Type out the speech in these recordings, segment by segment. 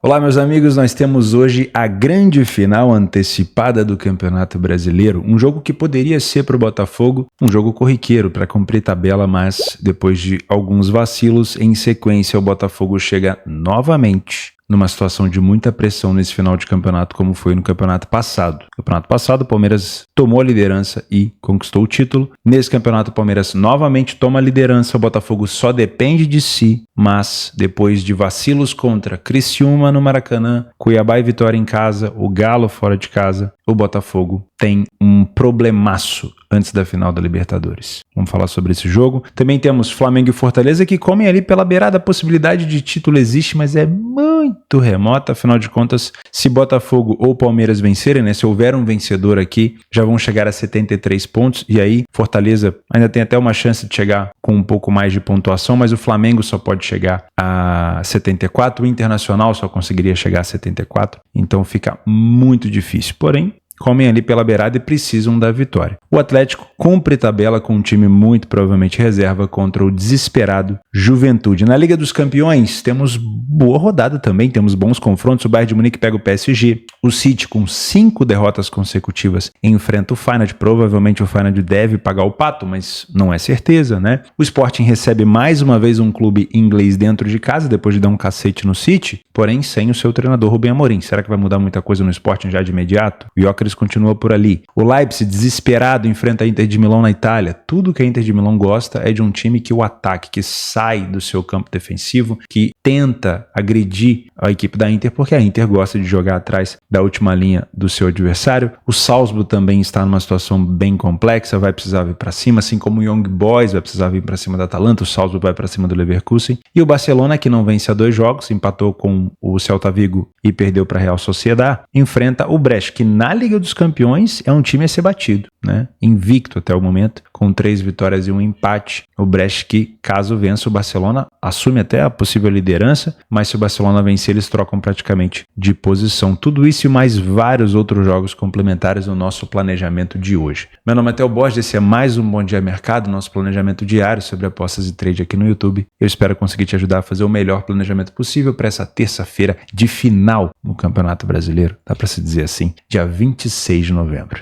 Olá, meus amigos, nós temos hoje a grande final antecipada do Campeonato Brasileiro, um jogo que poderia ser para o Botafogo um jogo corriqueiro para cumprir tabela, mas depois de alguns vacilos em sequência, o Botafogo chega novamente numa situação de muita pressão nesse final de campeonato, como foi no campeonato passado. No campeonato passado, o Palmeiras tomou a liderança e conquistou o título. Nesse campeonato, o Palmeiras novamente toma a liderança, o Botafogo só depende de si, mas depois de vacilos contra Criciúma no Maracanã, Cuiabá e Vitória em casa, o Galo fora de casa, o Botafogo tem um problemaço antes da final da Libertadores. Vamos falar sobre esse jogo. Também temos Flamengo e Fortaleza que comem ali pela beirada. A possibilidade de título existe, mas é muito remota. Afinal de contas, se Botafogo ou Palmeiras vencerem, né, se houver um vencedor aqui, já vão chegar a 73 pontos. E aí, Fortaleza ainda tem até uma chance de chegar com um pouco mais de pontuação, mas o Flamengo só pode chegar a 74. O Internacional só conseguiria chegar a 74. Então fica muito difícil. Porém, comem ali pela beirada e precisam da vitória. O Atlético cumpre tabela com um time muito provavelmente reserva contra o desesperado Juventude. Na Liga dos Campeões temos boa rodada também, temos bons confrontos. O Bayern de Munique pega o PSG, o City com 5 derrotas consecutivas enfrenta o Feyenoord. Provavelmente o Feyenoord deve pagar o pato, mas não é certeza, né? O Sporting recebe mais uma vez um clube inglês dentro de casa, depois de dar um cacete no City, porém sem o seu treinador Rubem Amorim. Será que vai mudar muita coisa no Sporting já de imediato? O Gyökeres continua por ali. O Leipzig, desesperado, enfrenta a Inter de Milão na Itália. Tudo que a Inter de Milão gosta é de um time que o ataque, que sai do seu campo defensivo, que tenta agredir a equipe da Inter, porque a Inter gosta de jogar atrás da última linha do seu adversário. O Salzburg também está numa situação bem complexa, vai precisar vir para cima, assim como o Young Boys vai precisar vir para cima da Atalanta, o Salzburg vai para cima do Leverkusen. E o Barcelona, que não vence há 2 jogos, empatou com o Celta Vigo e perdeu para a Real Sociedad, enfrenta o Brest, que na Liga dos Campeões é um time a ser batido, né? Invicto até o momento, com 3 vitórias e 1 empate. O Brest que, caso vença o Barcelona, assume até a possível liderança, mas se o Barcelona vencer, eles trocam praticamente de posição. Tudo isso e mais vários outros jogos complementares no nosso planejamento de hoje. Meu nome é Theo Borges, esse é mais um Bom Dia Mercado, nosso planejamento diário sobre apostas e trade aqui no YouTube. Eu espero conseguir te ajudar a fazer o melhor planejamento possível para essa terça-feira de final no Campeonato Brasileiro, dá para se dizer assim, dia 26 de novembro.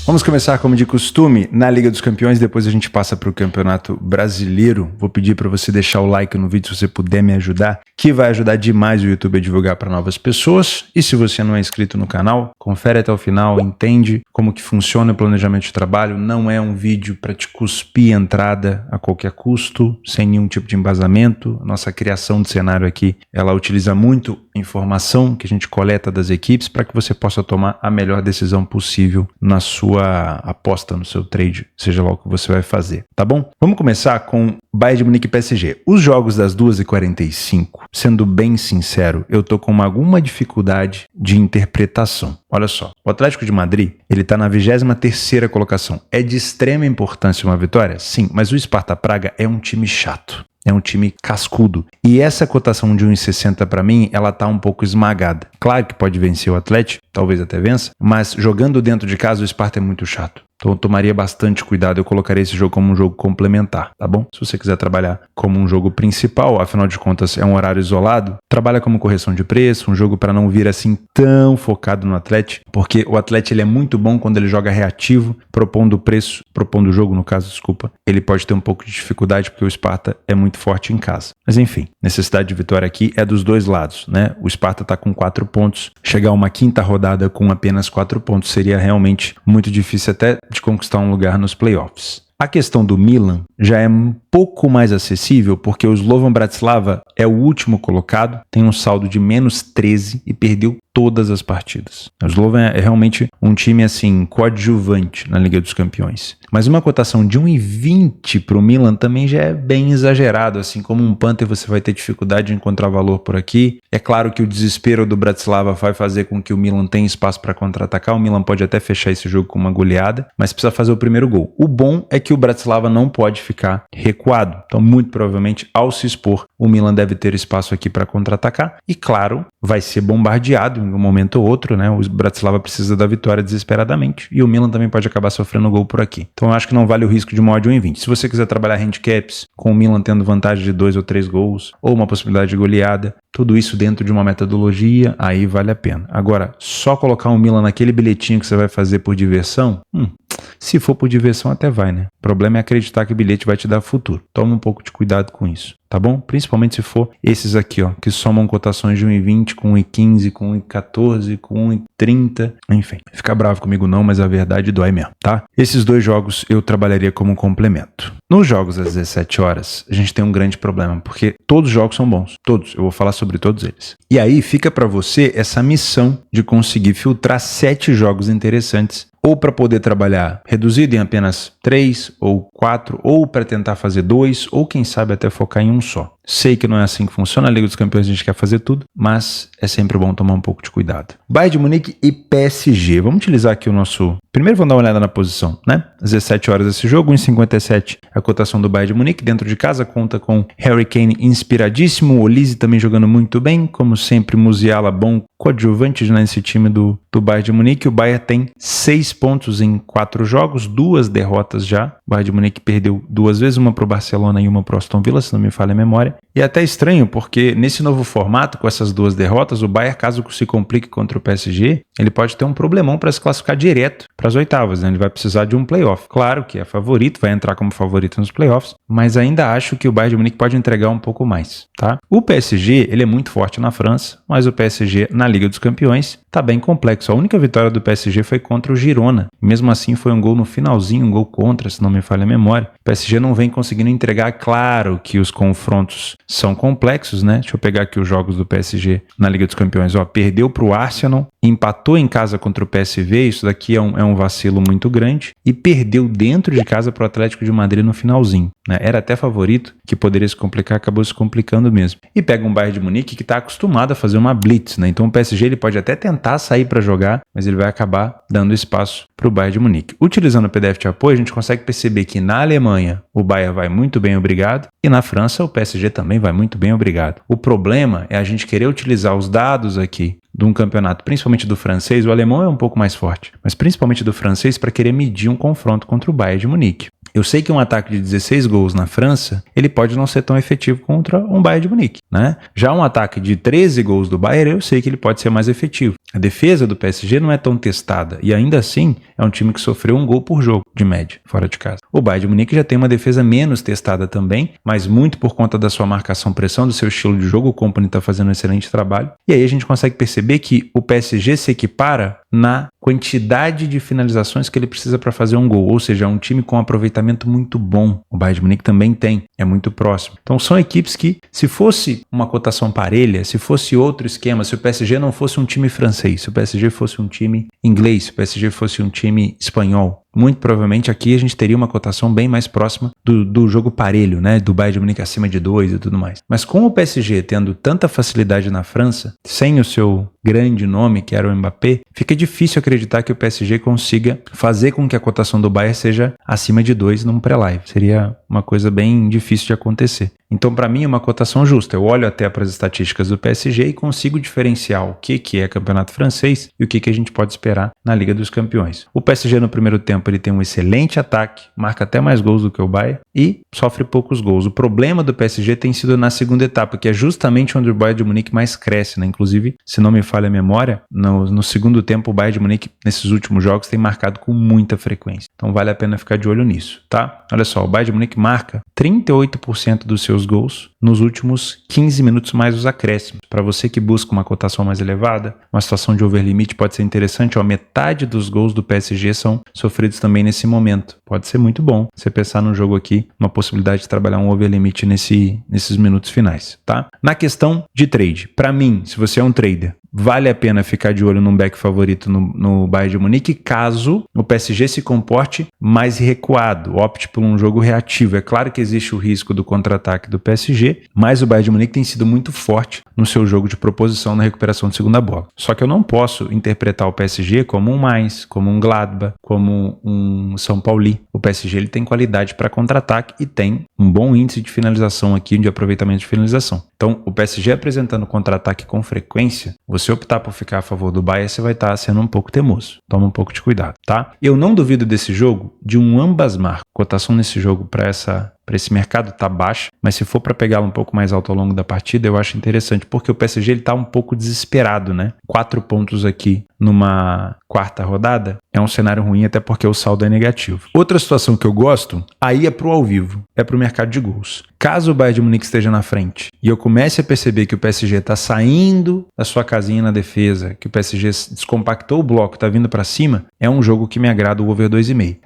Vamos começar, como de costume, na Liga dos Campeões, depois a gente passa para o Campeonato Brasileiro. Vou pedir para você deixar o like no vídeo se você puder me ajudar, que vai ajudar demais o YouTube a divulgar para novas pessoas. E se você não é inscrito no canal, confere até o final, entende como que funciona o planejamento de trabalho. Não é um vídeo para te cuspir entrada a qualquer custo, sem nenhum tipo de embasamento. Nossa criação de cenário aqui, ela utiliza muito informação que a gente coleta das equipes para que você possa tomar a melhor decisão possível na sua aposta, no seu trade, seja lá o que você vai fazer, tá bom? Vamos começar com Bayern de Munique e PSG. Os jogos das 2h45, sendo bem sincero, eu tô com alguma dificuldade de interpretação. Olha só, o Atlético de Madrid, ele tá na 23ª colocação. É de extrema importância uma vitória? Sim, mas o Sparta Praga é um time chato. É um time cascudo. E essa cotação de 1,60 para mim, ela tá um pouco esmagada. Claro que pode vencer o Atlético, talvez até vença, mas jogando dentro de casa o Sparta é muito chato. Então eu tomaria bastante cuidado, eu colocaria esse jogo como um jogo complementar, tá bom? Se você quiser trabalhar como um jogo principal, afinal de contas é um horário isolado, trabalha como correção de preço, um jogo para não vir assim tão focado no Atlético, porque o Atlético ele é muito bom quando ele joga reativo, propondo o jogo no caso, desculpa, ele pode ter um pouco de dificuldade porque o Sparta é muito forte em casa. Mas enfim, necessidade de vitória aqui é dos dois lados, né? O Sparta tá com 4 pontos, chegar a uma quinta rodada com apenas 4 pontos seria realmente muito difícil até de conquistar um lugar nos playoffs. A questão do Milan já é um pouco mais acessível porque o Slovan Bratislava é o último colocado, tem um saldo de -13 e perdeu todas as partidas. O Slovan é realmente um time assim coadjuvante na Liga dos Campeões. Mas uma cotação de 1,20 para o Milan também já é bem exagerado, assim como um Panther você vai ter dificuldade de encontrar valor por aqui. É claro que o desespero do Bratislava vai fazer com que o Milan tenha espaço para contra-atacar, o Milan pode até fechar esse jogo com uma goleada, mas precisa fazer o primeiro gol. O bom é que o Bratislava não pode ficar recuado recuado. Então, muito provavelmente, ao se expor, o Milan deve ter espaço aqui para contra-atacar. E, claro, vai ser bombardeado em um momento ou outro, né? O Bratislava precisa da vitória desesperadamente. E o Milan também pode acabar sofrendo gol por aqui. Então, eu acho que não vale o risco de uma odd 1,20. Se você quiser trabalhar handicaps, com o Milan tendo vantagem de 2 ou 3 gols, ou uma possibilidade de goleada, tudo isso dentro de uma metodologia, aí vale a pena. Agora, só colocar o Milan naquele bilhetinho que você vai fazer por diversão, se for por diversão até vai, né? O problema é acreditar que o bilhete vai te dar futuro. Toma um pouco de cuidado com isso, tá bom? Principalmente se for esses aqui, ó, que somam cotações de 1,20 com 1,15, com 1,14, com 1,30, enfim. Fica bravo comigo não, mas a verdade dói mesmo, tá? Esses dois jogos eu trabalharia como complemento. Nos jogos às 17 horas, a gente tem um grande problema, porque todos os jogos são bons, todos. Eu vou falar sobre todos eles. E aí fica para você essa missão de conseguir filtrar 7 jogos interessantes, ou para poder trabalhar reduzido em apenas 3 ou 4, ou para tentar fazer 2, ou quem sabe até focar em um só. Sei que não é assim que funciona, a Liga dos Campeões a gente quer fazer tudo, mas é sempre bom tomar um pouco de cuidado. Bayern de Munique e PSG. Vamos utilizar aqui o nosso... Primeiro vamos dar uma olhada na posição, né? Às 17 horas esse jogo, 1,57 a cotação do Bayern de Munique. Dentro de casa conta com Harry Kane inspiradíssimo, Olise também jogando muito bem, como sempre Musiala bom coadjuvante nesse time do Bayern de Munique. O Bayern tem 6 pontos em 4 jogos, 2 derrotas já. O Bayern de Munique perdeu 2 vezes, uma para o Barcelona e uma para o Aston Villa, se não me falha a memória. E é até estranho, porque nesse novo formato, com essas 2 derrotas, o Bayern, caso se complique contra o PSG, ele pode ter um problemão para se classificar direto para as oitavas, né? Ele vai precisar de um playoff. Claro que é favorito, vai entrar como favorito nos playoffs, mas ainda acho que o Bayern de Munique pode entregar um pouco mais, tá? O PSG, ele é muito forte na França, mas o PSG na Liga dos Campeões tá bem complexo. A única vitória do PSG foi contra o Girona. Mesmo assim, foi um gol no finalzinho, um gol contra, se não me falha a memória. O PSG não vem conseguindo entregar. Claro que os confrontos são complexos, né? Deixa eu pegar aqui os jogos do PSG na Liga dos Campeões. Ó, perdeu para o Arsenal, empatou em casa contra o PSV, isso daqui é um vacilo muito grande, e perdeu dentro de casa para o Atlético de Madrid no finalzinho, né? Era até favorito, que poderia se complicar, acabou se complicando mesmo. E pega um Bayern de Munique que está acostumado a fazer uma blitz, né? Então o PSG ele pode até tentar sair para jogar, mas ele vai acabar dando espaço para o Bayern de Munique. Utilizando o PDF de apoio, a gente consegue perceber que na Alemanha o Bayern vai muito bem, obrigado, e na França o PSG também vai muito bem, obrigado. O problema é a gente querer utilizar os dados aqui de um campeonato, principalmente do francês. O alemão é um pouco mais forte, mas principalmente do francês, para querer medir um confronto contra o Bayern de Munique. Eu sei que um ataque de 16 gols na França, ele pode não ser tão efetivo contra um Bayern de Munique, né? Já um ataque de 13 gols do Bayern, eu sei que ele pode ser mais efetivo. A defesa do PSG não é tão testada e ainda assim é um time que sofreu um gol por jogo, de média, fora de casa. O Bayern de Munique já tem uma defesa menos testada também, mas muito por conta da sua marcação-pressão, do seu estilo de jogo. O Kompany está fazendo um excelente trabalho. E aí a gente consegue perceber que o PSG se equipara na quantidade de finalizações que ele precisa para fazer um gol, ou seja, é um time com aproveitamento muito bom. O Bayern de Munique também tem, é muito próximo. Então são equipes que, se fosse uma cotação parelha, se fosse outro esquema, se o PSG não fosse um time francês, se o PSG fosse um time inglês, se o PSG fosse um time espanhol, muito provavelmente aqui a gente teria uma cotação bem mais próxima do jogo parelho, né? Do Bayern de Munique acima de 2 e tudo mais. Mas com o PSG tendo tanta facilidade na França, sem o seu grande nome, que era o Mbappé, fica difícil acreditar que o PSG consiga fazer com que a cotação do Bayern seja acima de 2 num pré-live. Seria uma coisa bem difícil de acontecer. Então, para mim, é uma cotação justa. Eu olho até para as estatísticas do PSG e consigo diferenciar o que é campeonato francês e o que a gente pode esperar na Liga dos Campeões. O PSG no primeiro tempo ele tem um excelente ataque, marca até mais gols do que o Bayern e sofre poucos gols. O problema do PSG tem sido na segunda etapa, que é justamente onde o Bayern de Munique mais cresce, né? Inclusive, se não me falha a memória, no segundo tempo o Bayern de Munique nesses últimos jogos tem marcado com muita frequência. Então vale a pena ficar de olho nisso, tá? Olha só, o Bayern de Munique marca 38% dos seus gols nos últimos 15 minutos mais os acréscimos. Para você que busca uma cotação mais elevada, uma situação de overlimit pode ser interessante. Ó, metade dos gols do PSG são sofridos também nesse momento. Pode ser muito bom você pensar no jogo aqui, uma possibilidade de trabalhar um overlimit nesses minutos finais, tá? Na questão de trade, para mim, se você é um trader, vale a pena ficar de olho num back favorito no Bayern de Munique, caso o PSG se comporte mais recuado, opte por um jogo reativo. É claro que existe o risco do contra-ataque do PSG, mas o Bayern de Munique tem sido muito forte no seu jogo de proposição na recuperação de segunda bola. Só que eu não posso interpretar o PSG como um Mainz, como um Gladbach, como um São Paulo. O PSG ele tem qualidade para contra-ataque e tem um bom índice de finalização aqui, de aproveitamento de finalização. Então, o PSG apresentando contra-ataque com frequência, você optar por ficar a favor do Bayern, você vai estar sendo um pouco teimoso. Toma um pouco de cuidado, tá? Eu não duvido desse jogo de um ambas marcas. Cotação nesse jogo para esse mercado tá baixa, mas se for para pegá-lo um pouco mais alto ao longo da partida, eu acho interessante, porque o PSG ele tá um pouco desesperado, né? 4 pontos aqui numa quarta rodada é um cenário ruim, até porque o saldo é negativo. Outra situação que eu gosto, aí é pro ao vivo, é pro mercado de gols. Caso o Bayern de Munique esteja na frente e eu comece a perceber que o PSG está saindo da sua casinha na defesa, que o PSG descompactou o bloco, está vindo para cima, é um jogo que me agrada o over 2,5.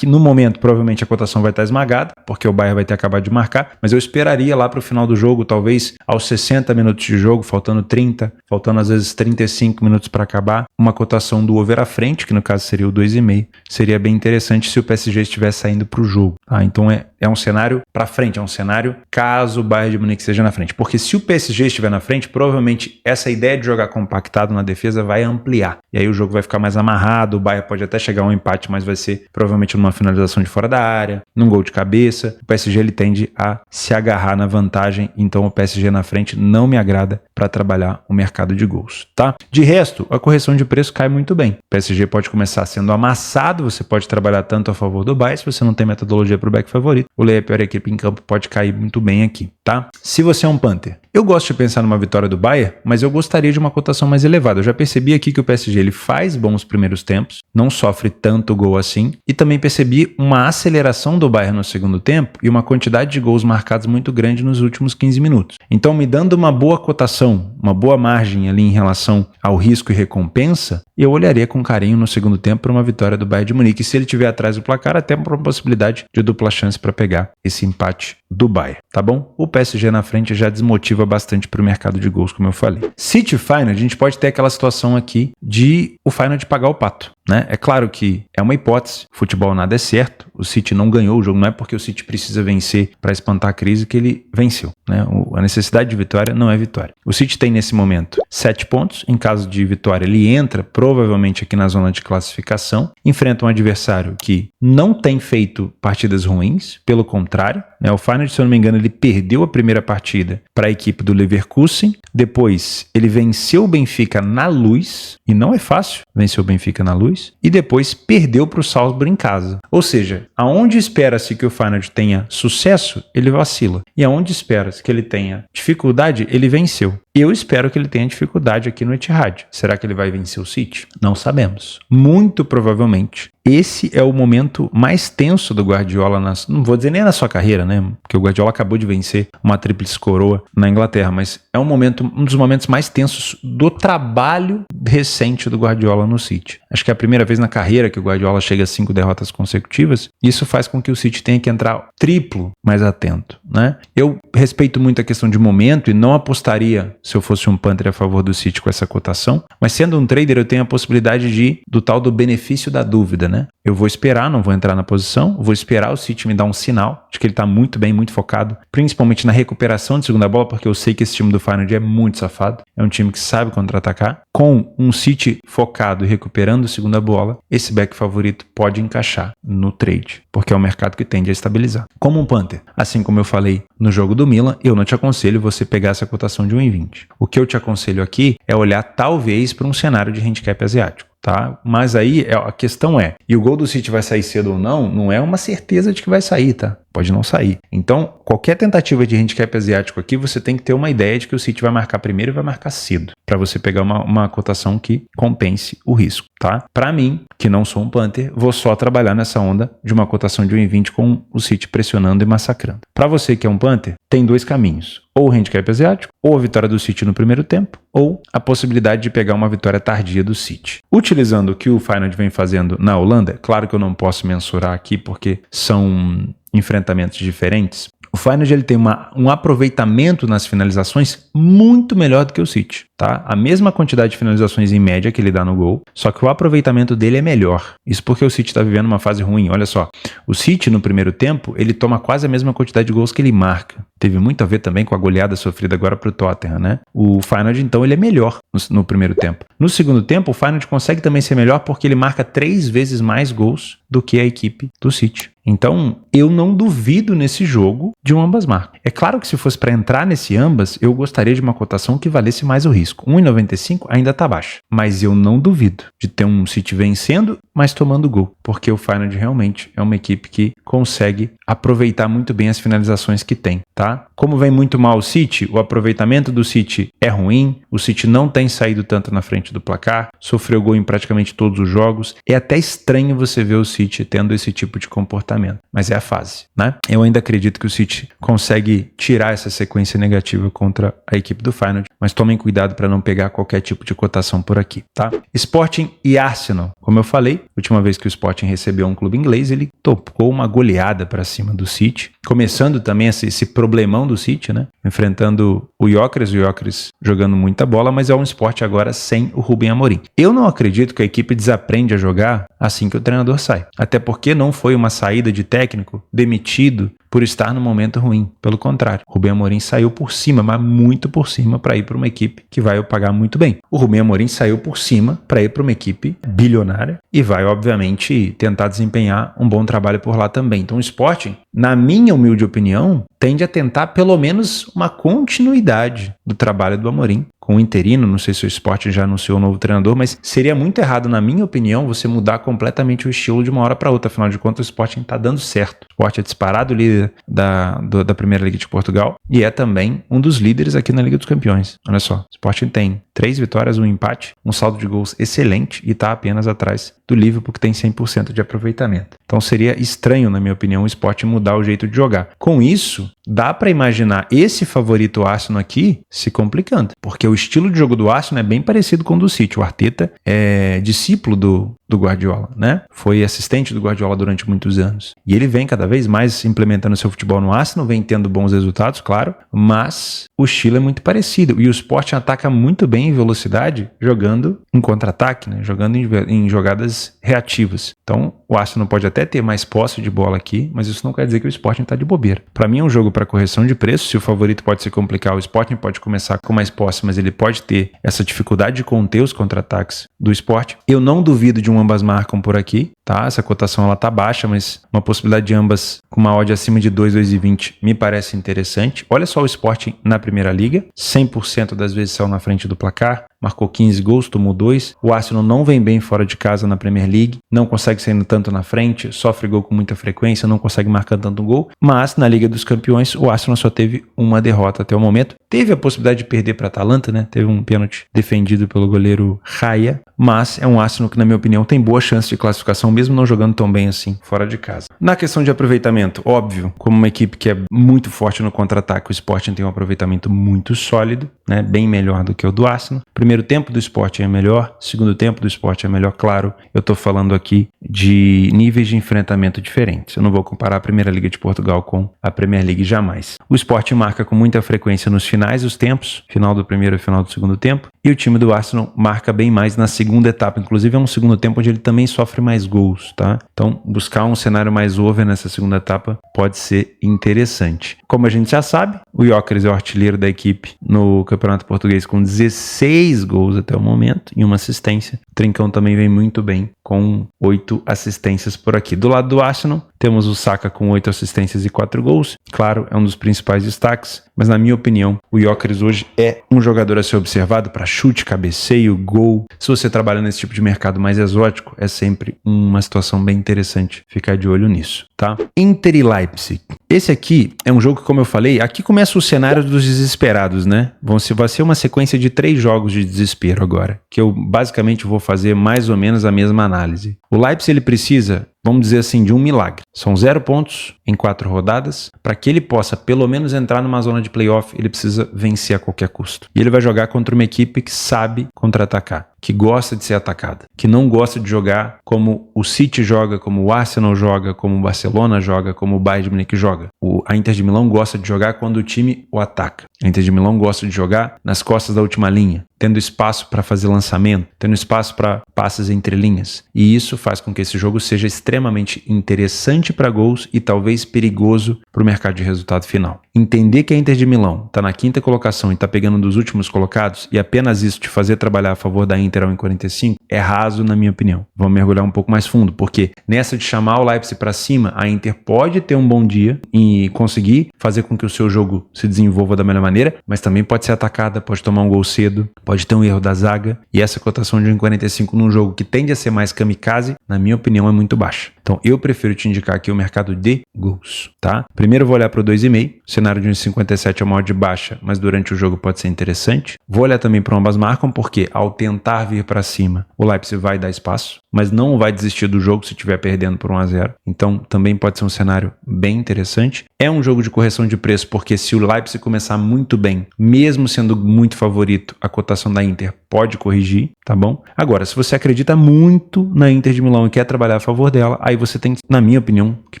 No momento, provavelmente a cotação vai estar esmagada, porque o Bayern vai ter acabado de marcar, mas eu esperaria lá para o final do jogo, talvez aos 60 minutos de jogo, faltando 30, faltando às vezes 35 minutos para acabar, uma cotação do over à frente, que no caso seria o 2,5. Seria bem interessante se o PSG estivesse saindo para o jogo. Tá? Então é um cenário para frente, é um cenário caso o Bayern de Munique esteja na frente. Porque se o PSG estiver na frente, provavelmente essa ideia de jogar compactado na defesa vai ampliar. E aí o jogo vai ficar mais amarrado, o Bayern pode até chegar a um empate, mas vai ser provavelmente numa finalização de fora da área, num gol de cabeça. O PSG ele tende a se agarrar na vantagem, então o PSG na frente não me agrada para trabalhar o mercado de gols, tá? De resto, a correção de preço cai muito bem. O PSG pode começar sendo amassado, você pode trabalhar tanto a favor do Bayern, se você não tem metodologia para o back favorito, o Lei a pior equipe em campo pode cair muito bem aqui, tá? Se você é um Panther, eu gosto de pensar numa vitória do Bayern, mas eu gostaria de uma cotação mais elevada. Eu já percebi aqui que o PSG ele faz bons primeiros tempos, não sofre tanto gol assim, e também percebi uma aceleração do Bayern no segundo tempo e uma quantidade de gols marcados muito grande nos últimos 15 minutos. Então, me dando uma boa cotação, uma boa margem ali em relação ao risco e recompensa, eu olharia com carinho no segundo tempo para uma vitória do Bayern de Munique. E se ele estiver atrás do placar, até por uma possibilidade de dupla chance para pegar esse empate do Bayern, tá bom? O PSG na frente já desmotiva bastante para o mercado de gols, como eu falei. City Final, a gente pode ter aquela situação aqui de o Final de pagar o pato, né? É claro que é uma hipótese, futebol nada é certo, o City não ganhou o jogo, não é porque o City precisa vencer para espantar a crise que ele venceu, né? A necessidade de vitória não é vitória. O City tem nesse momento 7 pontos, em caso de vitória ele entra provavelmente aqui na zona de classificação, enfrenta um adversário que não tem feito partidas ruins, pelo contrário, né? O Feyenoord, se eu não me engano, ele perdeu a primeira partida para a equipe do Leverkusen, depois ele venceu o Benfica na Luz, e não é fácil vencer o Benfica na Luz, e depois perdeu para o Salzburg em casa. Ou seja, aonde espera-se que o Feyenoord tenha sucesso, ele vacila, e aonde espera-se que ele tenha dificuldade, ele venceu. Eu espero que ele tenha dificuldade aqui no Etihad. Será que ele vai vencer o City? Não sabemos. Muito provavelmente esse é o momento mais tenso do Guardiola, não vou dizer nem na sua carreira, né? Porque o Guardiola acabou de vencer uma tríplice coroa na Inglaterra, mas é um dos momentos mais tensos do trabalho recente do Guardiola no City. Acho que é a primeira vez na carreira que o Guardiola chega a 5 derrotas consecutivas, e isso faz com que o City tenha que entrar triplo mais atento, né? Eu respeito muito a questão de momento e não apostaria, se eu fosse um Panther, a favor do City com essa cotação, mas sendo um trader eu tenho a possibilidade do tal do benefício da dúvida, né? Eu vou esperar, não vou entrar na posição, vou esperar o City me dar um sinal de que ele está muito bem, muito focado, principalmente na recuperação de segunda bola, porque eu sei que esse time do Feyenoord é muito safado, é um time que sabe contra-atacar. Com um City focado e recuperando segunda bola, esse back favorito pode encaixar no trade, porque é um mercado que tende a estabilizar. Como um Panther, assim como eu falei no jogo do Milan, eu não te aconselho você pegar essa cotação de 1,20. O que eu te aconselho aqui é olhar talvez para um cenário de handicap asiático. Tá? Mas aí a questão e o gol do City vai sair cedo ou não é uma certeza de que vai sair, tá? Pode não sair. Então, qualquer tentativa de handicap asiático aqui, você tem que ter uma ideia de que o City vai marcar primeiro e vai marcar cedo, para você pegar uma cotação que compense o risco, tá? Para mim, que não sou um Panther, vou só trabalhar nessa onda de uma cotação de 1,20 com o City pressionando e massacrando. Para você que é um Panther, tem 2 caminhos. Ou o handicap asiático, ou a vitória do City no primeiro tempo, ou a possibilidade de pegar uma vitória tardia do City. Utilizando o que o Feyenoord vem fazendo na Holanda, claro que eu não posso mensurar aqui porque são enfrentamentos diferentes. O Feyenoord ele tem um aproveitamento nas finalizações muito melhor do que o City, tá? A mesma quantidade de finalizações em média que ele dá no gol, só que o aproveitamento dele é melhor. Isso porque o City está vivendo uma fase ruim. Olha só, o City no primeiro tempo, ele toma quase a mesma quantidade de gols que ele marca. Teve muito a ver também com a goleada sofrida agora para o Tottenham, né? O Feyenoord, então, ele é melhor no primeiro tempo. No segundo tempo, o Feyenoord consegue também ser melhor porque ele marca 3 vezes mais gols do que a equipe do City. Então, eu não duvido nesse jogo de um ambas marcas. É claro que se fosse para entrar nesse ambas, eu gostaria de uma cotação que valesse mais o risco. 1,95 ainda está baixo, mas eu não duvido de ter um City vencendo, mas tomando gol, porque o Feyenoord realmente é uma equipe que consegue aproveitar muito bem as finalizações que tem, tá? Como vem muito mal o City, o aproveitamento do City é ruim, o City não tem saído tanto na frente do placar, sofreu gol em praticamente todos os jogos. É até estranho você ver o City tendo esse tipo de comportamento, mas é a fase, né? Eu ainda acredito que o City consegue tirar essa sequência negativa contra a equipe do Feyenoord, mas tomem cuidado para não pegar qualquer tipo de cotação por aqui, tá? Sporting e Arsenal, como eu falei, última vez que o Sporting recebeu um clube inglês, ele tocou uma goleada para cima do City, começando também esse problemão do City, né? Enfrentando o Gyökeres jogando muita bola, mas é um Sporting agora sem o Ruben Amorim. Eu não acredito que a equipe desaprende a jogar assim que o treinador sai, até porque não foi uma saída de técnico demitido por estar no momento ruim. Pelo contrário, o Ruben Amorim saiu por cima, mas muito por cima, para ir para uma equipe que vai o pagar muito bem. O Ruben Amorim saiu por cima para ir para uma equipe bilionária e vai, obviamente, tentar desempenhar um bom trabalho por lá também. Então o Sporting, na minha humilde opinião, tende a tentar pelo menos uma continuidade do trabalho do Amorim com o interino. Não sei se o Sporting já anunciou um novo treinador, mas seria muito errado, na minha opinião, você mudar completamente o estilo de uma hora para outra. Afinal de contas, o Sporting está dando certo. O Sporting é disparado líder da Primeira Liga de Portugal e é também um dos líderes aqui na Liga dos Campeões. Olha só, o Sporting tem 3 vitórias, 1 empate, um saldo de gols excelente e está apenas atrás do Liverpool, que tem 100% de aproveitamento. Então seria estranho, na minha opinião, o Sporting mudar o jeito de jogar. Com isso, dá para imaginar esse favorito Arsenal aqui se complicando, porque o estilo de jogo do Arsenal é bem parecido com o do City. O Arteta é discípulo do Guardiola, né? Foi assistente do Guardiola durante muitos anos. E ele vem cada vez mais implementando seu futebol no Arsenal, vem tendo bons resultados, claro, mas o estilo é muito parecido. E o Sporting ataca muito bem em velocidade, jogando em contra-ataque, né? Jogando em jogadas reativas. Então, o Arsenal pode até ter mais posse de bola aqui, mas isso não quer dizer que o Sporting está de bobeira. Para mim é um jogo para correção de preço. Se o favorito pode se complicar, o Sporting pode começar com mais posse, mas ele pode ter essa dificuldade de conter os contra-ataques do Sporting. Eu não duvido de um ambas marcam por aqui, tá? Essa cotação ela tá baixa, mas uma possibilidade de ambas com uma odd acima de 2,20 me parece interessante. Olha só o Sporting na Primeira Liga, 100% das vezes saiu na frente do placar, marcou 15 gols, tomou 2. O Arsenal não vem bem fora de casa na Premier League, não consegue sair tanto na frente, sofre gol com muita frequência, não consegue marcar tanto gol, mas na Liga dos Campeões o Arsenal só teve uma derrota até o momento. Teve a possibilidade de perder para a Atalanta, né? Teve um pênalti defendido pelo goleiro Raya, mas é um Arsenal que, na minha opinião, tem boa chance de classificação, mesmo não jogando tão bem assim fora de casa. Na questão de aproveitamento, óbvio, como uma equipe que é muito forte no contra-ataque, o Sporting tem um aproveitamento muito sólido, né? Bem melhor do que o do Arsenal. Primeiro tempo do Sporting é melhor, segundo tempo do Sporting é melhor, claro. Eu estou falando aqui de níveis de enfrentamento diferentes. Eu não vou comparar a Primeira Liga de Portugal com a Premier League jamais. O Sporting marca com muita frequência nos finais dos tempos, final do primeiro e final do segundo tempo, e o time do Arsenal marca bem mais na segunda etapa. Inclusive é um segundo tempo onde ele também sofre mais gols, tá? Então buscar um cenário mais over nessa segunda etapa pode ser interessante. Como a gente já sabe, o Gyökeres é o artilheiro da equipe no Campeonato Português com 16 gols até o momento e uma assistência. O Trincão também vem muito bem com 8 assistências por aqui. Do lado do Arsenal, temos o Saka com 8 assistências e 4 gols. Claro, é um dos principais destaques, mas na minha opinião, o Gyökeres hoje é um jogador a ser observado para chute, cabeceio, gol. Se você trabalha nesse tipo de mercado mais exótico, é sempre uma situação bem interessante ficar de olho nisso, tá? Inter e Leipzig. Esse aqui é um jogo que, como eu falei, aqui começa o cenário dos desesperados, né? Vai ser uma sequência de 3 jogos de desespero agora, que eu basicamente vou fazer mais ou menos a mesma análise. O Leipzig ele precisa, vamos dizer assim, de um milagre. São 0 pontos em 4 rodadas. Para que ele possa pelo menos entrar numa zona de playoff, ele precisa vencer a qualquer custo. E ele vai jogar contra uma equipe que sabe contra-atacar. que gosta de ser atacada, que não gosta de jogar como o City joga, como o Arsenal joga, como o Barcelona joga, como o Bayern de Munique joga. A Inter de Milão gosta de jogar quando o time o ataca. A Inter de Milão gosta de jogar nas costas da última linha, tendo espaço para fazer lançamento, tendo espaço para passes entre linhas. E isso faz com que esse jogo seja extremamente interessante para gols e talvez perigoso para o mercado de resultado final. Entender que a Inter de Milão está na 5ª colocação e está pegando um dos últimos colocados e apenas isso te fazer trabalhar a favor da Inter ao 1,45 é raso, na minha opinião. Vamos mergulhar um pouco mais fundo, porque nessa de chamar o Leipzig para cima, a Inter pode ter um bom dia e conseguir fazer com que o seu jogo se desenvolva da melhor maneira, mas também pode ser atacada, pode tomar um gol cedo, pode ter um erro da zaga, e essa cotação de 1,45 num jogo que tende a ser mais kamikaze, na minha opinião, é muito baixa. Então eu prefiro te indicar aqui o mercado de gols, tá? Primeiro eu vou olhar para o 2,5, o cenário de 1,57 é uma odd de baixa, mas durante o jogo pode ser interessante. Vou olhar também para ambas marcam, porque ao tentar vir para cima, o Leipzig vai dar espaço, mas não vai desistir do jogo se estiver perdendo por 1-0. Então também pode ser um cenário bem interessante. É um jogo de correção de preço, porque se o Leipzig começar muito bem, mesmo sendo muito favorito, a cotação da Inter pode corrigir, tá bom? Agora, se você acredita muito na Inter de Milão e quer trabalhar a favor dela, aí você tem, na minha opinião, que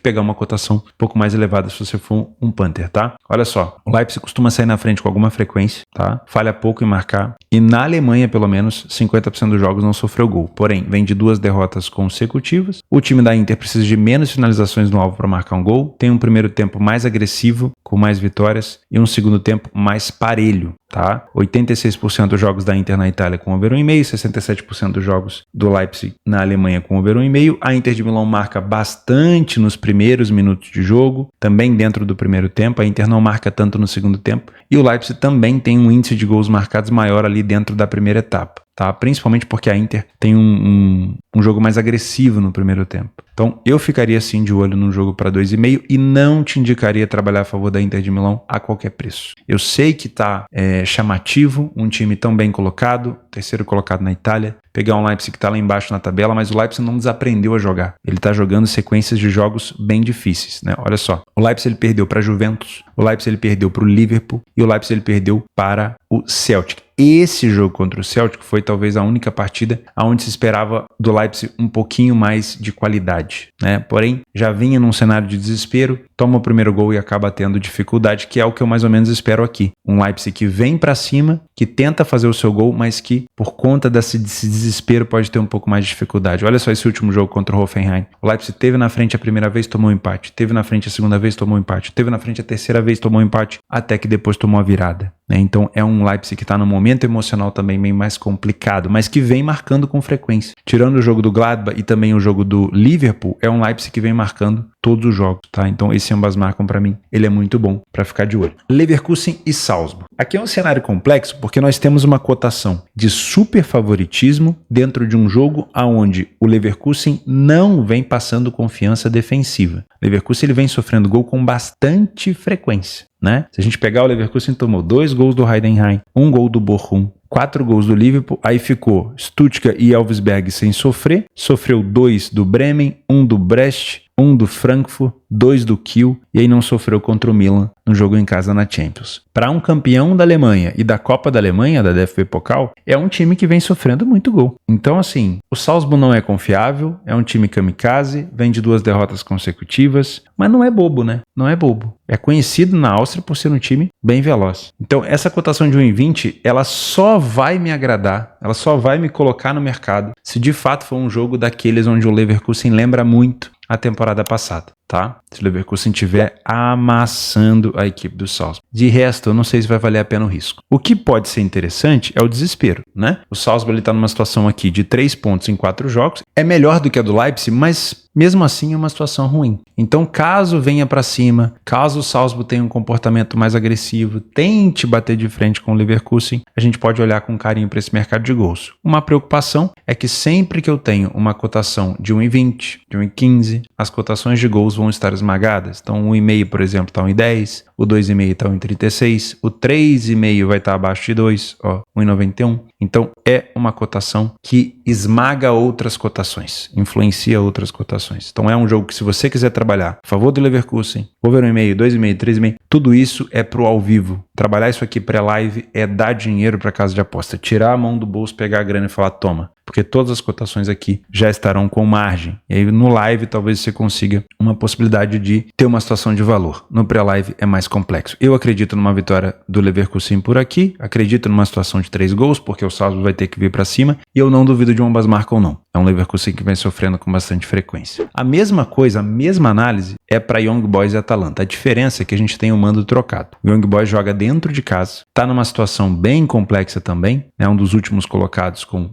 pegar uma cotação um pouco mais elevada se você for um punter, tá? Olha só, o Leipzig costuma sair na frente com alguma frequência, tá? Falha pouco em marcar. E na Alemanha, pelo menos, 50% dos jogos não sofreu gol. Porém, vem de 2 derrotas consecutivas. O time da Inter precisa de menos finalizações no alvo para marcar um gol. Tem um primeiro tempo mais agressivo, com mais vitórias, e um segundo tempo mais parelho, tá? 86% dos jogos da Inter na Itália com over 1,5, 67% dos jogos do Leipzig na Alemanha com over 1,5. A Inter de Milão marca bastante nos primeiros minutos de jogo, também dentro do primeiro tempo. A Inter não marca tanto no segundo tempo. E o Leipzig também tem um índice de gols marcados maior ali dentro da primeira etapa, tá? Principalmente porque a Inter tem um jogo mais agressivo no primeiro tempo. Então eu ficaria sim de olho no jogo para 2,5 e não te indicaria trabalhar a favor da Inter de Milão a qualquer preço. Eu sei que tá chamativo um time tão bem colocado, terceiro colocado na Itália, pegar um Leipzig que está lá embaixo na tabela, mas o Leipzig não desaprendeu a jogar. Ele está jogando sequências de jogos bem difíceis, né? Olha só, o Leipzig ele perdeu para a Juventus, o Leipzig ele perdeu para o Liverpool e o Leipzig ele perdeu para o Celtic. Esse jogo contra o Celtic foi talvez a única partida onde se esperava do Leipzig um pouquinho mais de qualidade, né? Porém, já vinha num cenário de desespero, toma o primeiro gol e acaba tendo dificuldade, que é o que eu mais ou menos espero aqui. Um Leipzig que vem para cima, que tenta fazer o seu gol, mas que por conta desse desespero pode ter um pouco mais de dificuldade. Olha só esse último jogo contra o Hoffenheim. O Leipzig teve na frente a primeira vez, tomou um empate. Teve na frente a segunda vez, tomou um empate. Teve na frente a terceira vez, tomou um empate. Até que depois tomou a virada, né? Então é um Leipzig que está no momento emocional também bem mais complicado, mas que vem marcando com frequência. Tirando o jogo do Gladbach e também o jogo do Liverpool, é um Leipzig que vem marcando todos os jogos, tá? Então esse ambas marcam para mim, ele é muito bom para ficar de olho. Leverkusen e Salzburg. Aqui é um cenário complexo porque nós temos uma cotação de super favoritismo dentro de um jogo aonde o Leverkusen não vem passando confiança defensiva. O Leverkusen ele vem sofrendo gol com bastante frequência, né? Se a gente pegar o Leverkusen tomou 2 gols do Heidenheim, 1 gol do Bochum, 4 gols do Liverpool, aí ficou Stuttgart e Elversberg sem sofrer, sofreu 2 do Bremen, 1 do Brest, 1 do Frankfurt, 2 do Kiel e aí não sofreu contra o Milan no jogo em casa na Champions. Para um campeão da Alemanha e da Copa da Alemanha, da DFB Pokal, é um time que vem sofrendo muito gol. Então assim, o Salzburg não é confiável, é um time kamikaze, vem de 2 derrotas consecutivas, mas não é bobo, né? Não é bobo. É conhecido na Áustria por ser um time bem veloz. Então essa cotação de 1,20, ela só vai me agradar, ela só vai me colocar no mercado se de fato for um jogo daqueles onde o Leverkusen lembra muito a temporada passada, tá? Se o Leverkusen estiver amassando a equipe do Salzburg. De resto, eu não sei se vai valer a pena o risco. O que pode ser interessante é o desespero, né? O Salzburg está numa situação aqui de 3 pontos em 4 jogos. É melhor do que a do Leipzig, mas mesmo assim é uma situação ruim. Então, caso venha para cima, caso o Salzburg tenha um comportamento mais agressivo, tente bater de frente com o Leverkusen, a gente pode olhar com carinho para esse mercado de gols. Uma preocupação é que sempre que eu tenho uma cotação de 1,20, de 1,15, as cotações de gols vão estar esmagadas. Então o 1,5, por exemplo, está 1,10, o 2,5 está 1,36, o 3,5 vai estar abaixo de 2, ó, 1,91. Então é uma cotação que esmaga outras cotações, influencia outras cotações. Então é um jogo que, se você quiser trabalhar a favor do Leverkusen, over 1,5, 2,5, 3,5, tudo isso é pro ao vivo. Trabalhar isso aqui pré-live é dar dinheiro para casa de aposta, tirar a mão do bolso, pegar a grana e falar, toma. Porque todas as cotações aqui já estarão com margem. E aí no live talvez você consiga uma possibilidade de ter uma situação de valor. No pré-live é mais complexo. Eu acredito numa vitória do Leverkusen por aqui, acredito numa situação de 3 gols, porque o Salzburg vai ter que vir para cima, e eu não duvido de ambas marcam não. É um Leverkusen que vem sofrendo com bastante frequência. A mesma coisa, a mesma análise é para Young Boys e Atalanta. A diferença é que a gente tem o mando trocado. O Young Boys joga dentro de casa, está numa situação bem complexa também, é um dos últimos colocados com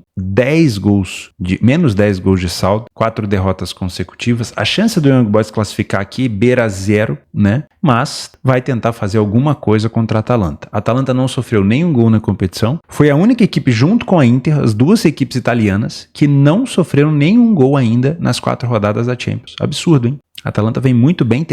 menos 10 gols de saldo, 4 derrotas consecutivas. A chance do Young Boys classificar aqui beira 0, né? Mas vai tentar fazer alguma coisa contra a Atalanta. A Atalanta não sofreu nenhum gol na competição. Foi a única equipe, junto com a Inter, as duas equipes italianas, que não sofreram nenhum gol ainda nas 4 rodadas da Champions. Absurdo, hein? A Atalanta vem muito bem,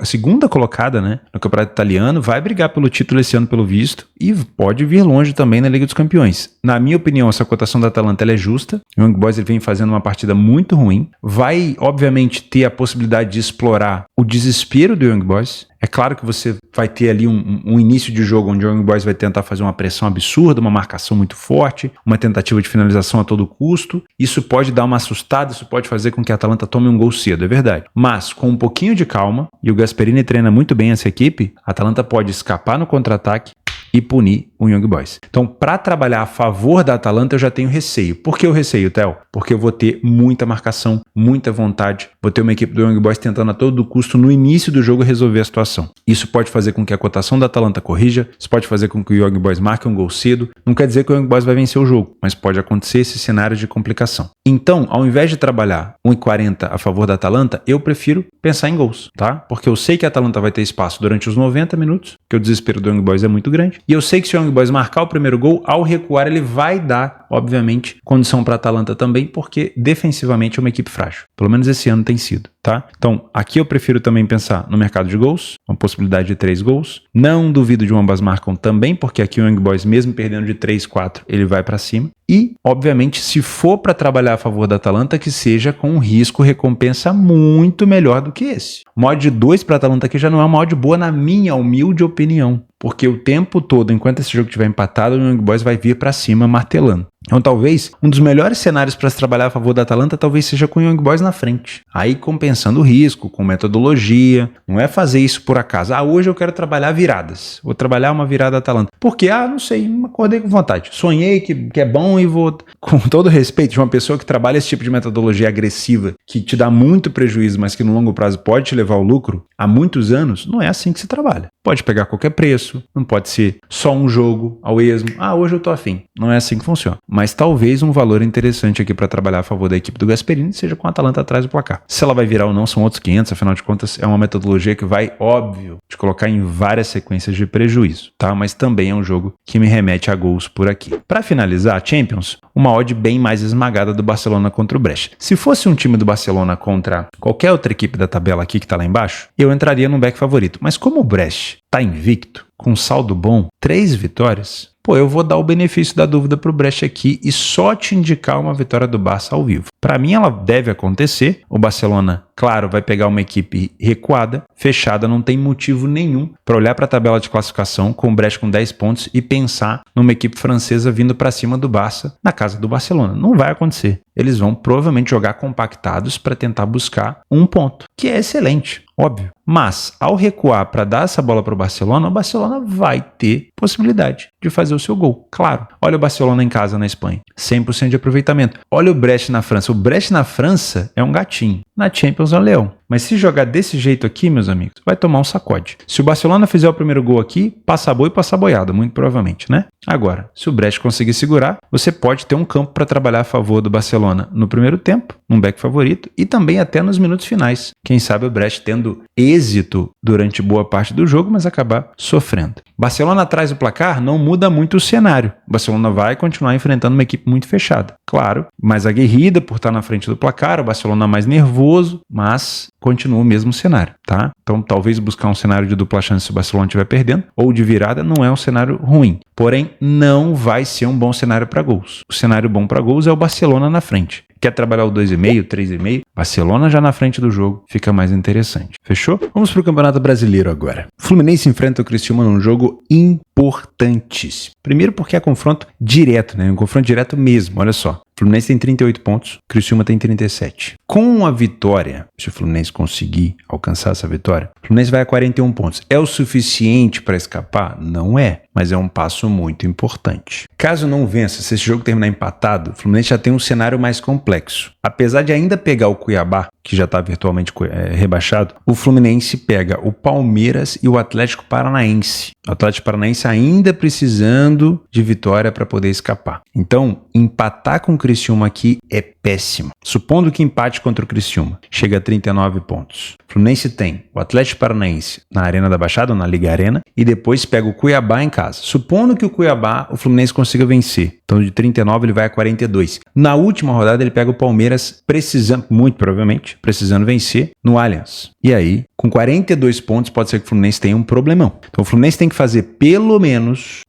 segunda colocada, né, no Campeonato Italiano, vai brigar pelo título esse ano pelo visto e pode vir longe também na Liga dos Campeões. Na minha opinião, essa cotação da Atalanta ela é justa. O Young Boys ele vem fazendo uma partida muito ruim. Vai, obviamente, ter a possibilidade de explorar o desespero do Young Boys. É claro que você vai ter ali um início de jogo onde o Young Boys vai tentar fazer uma pressão absurda, uma marcação muito forte, uma tentativa de finalização a todo custo. Isso pode dar uma assustada, isso pode fazer com que a Atalanta tome um gol cedo, é verdade. Mas com um pouquinho de calma, e o Gasperini treina muito bem essa equipe, a Atalanta pode escapar no contra-ataque e punir o Young Boys. Então, para trabalhar a favor da Atalanta, eu já tenho receio. Por que o receio, Theo? Porque eu vou ter muita marcação, muita vontade. Vou ter uma equipe do Young Boys tentando a todo custo, no início do jogo, resolver a situação. Isso pode fazer com que a cotação da Atalanta corrija, isso pode fazer com que o Young Boys marque um gol cedo. Não quer dizer que o Young Boys vai vencer o jogo, mas pode acontecer esse cenário de complicação. Então, ao invés de trabalhar 1,40 a favor da Atalanta, eu prefiro pensar em gols, tá? Porque eu sei que a Atalanta vai ter espaço durante os 90 minutos, porque o desespero do Young Boys é muito grande. E eu sei que se o Young Boys marcar o primeiro gol, ao recuar ele vai dar, obviamente, condição para a Atalanta também, porque defensivamente é uma equipe frágil. Pelo menos esse ano tem sido, tá? Então, aqui eu prefiro também pensar no mercado de gols, uma possibilidade de 3 gols. Não duvido de ambas marcam também, porque aqui o Young Boys, mesmo perdendo de 3, 4, ele vai para cima. E, obviamente, se for para trabalhar a favor da Atalanta, que seja com um risco-recompensa muito melhor do que esse. Uma odd de 2 para a Atalanta aqui já não é uma odd boa, na minha humilde opinião. Porque o tempo todo, enquanto esse jogo estiver empatado, o Young Boys vai vir para cima martelando. Então, talvez, um dos melhores cenários para se trabalhar a favor da Atalanta talvez seja com o Young Boys na frente. Aí, compensando o risco, com metodologia. Não é fazer isso por acaso. Hoje eu quero trabalhar viradas. Vou trabalhar uma virada Atalanta. Porque, não sei, acordei com vontade. Sonhei que é bom e vou... Com todo respeito de uma pessoa que trabalha esse tipo de metodologia agressiva, que te dá muito prejuízo, mas que no longo prazo pode te levar ao lucro, há muitos anos, não é assim que se trabalha. Pode pegar qualquer preço, não pode ser só um jogo ao esmo. Hoje eu tô afim. Não é assim que funciona. Mas talvez um valor interessante aqui para trabalhar a favor da equipe do Gasperini seja com a Atalanta atrás do placar. Se ela vai virar ou não são outros 500, afinal de contas é uma metodologia que vai, óbvio, te colocar em várias sequências de prejuízo, tá? Mas também é um jogo que me remete a gols por aqui. Para finalizar, a Champions, uma odd bem mais esmagada do Barcelona contra o Brest. Se fosse um time do Barcelona contra qualquer outra equipe da tabela aqui que tá lá embaixo, eu entraria no back favorito. Mas como o Brest tá invicto, com saldo bom, 3 vitórias, eu vou dar o benefício da dúvida pro Brest aqui e só te indicar uma vitória do Barça ao vivo. Para mim ela deve acontecer, o Barcelona, claro, vai pegar uma equipe recuada, fechada, não tem motivo nenhum para olhar para a tabela de classificação com o Brest com 10 pontos e pensar numa equipe francesa vindo para cima do Barça na casa do Barcelona. Não vai acontecer. Eles vão provavelmente jogar compactados para tentar buscar um ponto, que é excelente, óbvio. Mas, ao recuar para dar essa bola para o Barcelona vai ter possibilidade de fazer o seu gol. Claro, olha o Barcelona em casa na Espanha, 100% de aproveitamento. Olha o Brest na França. O Brest na França é um gatinho, na Champions é um leão. Mas se jogar desse jeito aqui, meus amigos, vai tomar um sacode. Se o Barcelona fizer o primeiro gol aqui, passa boi e passa boiada, muito provavelmente, né? Agora, se o Brest conseguir segurar, você pode ter um campo para trabalhar a favor do Barcelona no primeiro tempo, num back favorito, e também até nos minutos finais. Quem sabe o Brest tendo êxito durante boa parte do jogo, mas acabar sofrendo. Barcelona atrás do placar não muda muito o cenário. O Barcelona vai continuar enfrentando uma equipe muito fechada. Claro, mais aguerrida por estar na frente do placar, o Barcelona mais nervoso, mas continua o mesmo cenário, tá? Então talvez buscar um cenário de dupla chance se o Barcelona estiver perdendo, ou de virada, não é um cenário ruim. Porém, não vai ser um bom cenário para gols. O cenário bom para gols é o Barcelona na frente. Quer trabalhar o 2,5, 3,5? Barcelona já na frente do jogo, fica mais interessante. Fechou? Vamos para o Campeonato Brasileiro agora. O Fluminense enfrenta o Criciúma num jogo importantíssimo. Primeiro porque é confronto direto, né? Um confronto direto mesmo, olha só. O Fluminense tem 38 pontos, o Criciúma tem 37. Com a vitória, se o Fluminense conseguir alcançar essa vitória, o Fluminense vai a 41 pontos. É o suficiente para escapar? Não é, mas é um passo muito importante. Caso não vença, se esse jogo terminar empatado, o Fluminense já tem um cenário mais complexo. Apesar de ainda pegar o Cuiabá, que já está virtualmente rebaixado, o Fluminense pega o Palmeiras e o Atlético Paranaense. O Atlético Paranaense ainda precisando de vitória para poder escapar. Então, empatar com o Criciúma aqui é péssimo. Supondo que empate contra o Criciúma, chega a 39 pontos. O Fluminense tem o Atlético Paranaense na Arena da Baixada, ou na Liga Arena, e depois pega o Cuiabá em casa. Supondo que o Cuiabá, o Fluminense consiga vencer. Então, de 39 ele vai a 42. Na última rodada, ele pega o Palmeiras precisando, muito provavelmente, precisando vencer no Allianz. E aí, com 42 pontos, pode ser que o Fluminense tenha um problemão. Então, o Fluminense tem que fazer pelo menos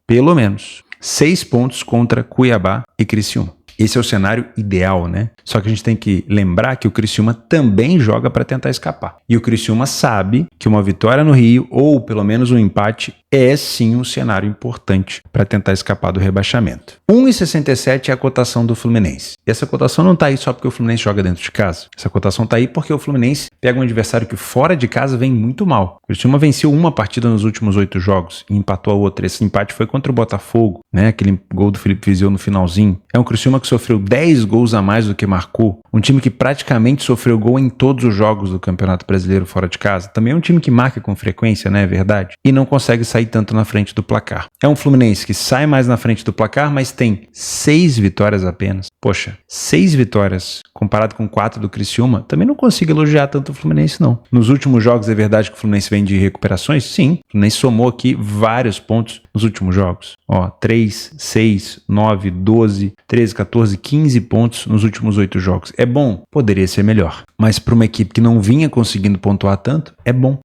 6 pontos contra Cuiabá e Criciúma. Esse é o cenário ideal, né? Só que a gente tem que lembrar que o Criciúma também joga para tentar escapar. E o Criciúma sabe que uma vitória no Rio, ou pelo menos um empate, é sim um cenário importante para tentar escapar do rebaixamento. 1,67 é a cotação do Fluminense. E essa cotação não está aí só porque o Fluminense joga dentro de casa. Essa cotação está aí porque o Fluminense pega um adversário que fora de casa vem muito mal. O Criciúma venceu uma partida nos últimos 8 jogos e empatou a outra. Esse empate foi contra o Botafogo, né? Aquele gol do Felipe Viseu no finalzinho. É um Criciúma que sofreu 10 gols a mais do que marcou. Um time que praticamente sofreu gol em todos os jogos do Campeonato Brasileiro fora de casa. Também é um time que marca com frequência, né? É verdade. E não consegue sair tanto na frente do placar. É um Fluminense que sai mais na frente do placar, mas tem 6 vitórias apenas. Poxa, 6 vitórias comparado com 4 do Criciúma, também não consigo elogiar tanto o Fluminense, não. Nos últimos jogos é verdade que o Fluminense vem de recuperações? Sim. O Fluminense somou aqui vários pontos nos últimos jogos. 3, 6, 9, 12, 13, 14, 15 pontos nos últimos 8 jogos. É bom? Poderia ser melhor. Mas para uma equipe que não vinha conseguindo pontuar tanto, é bom.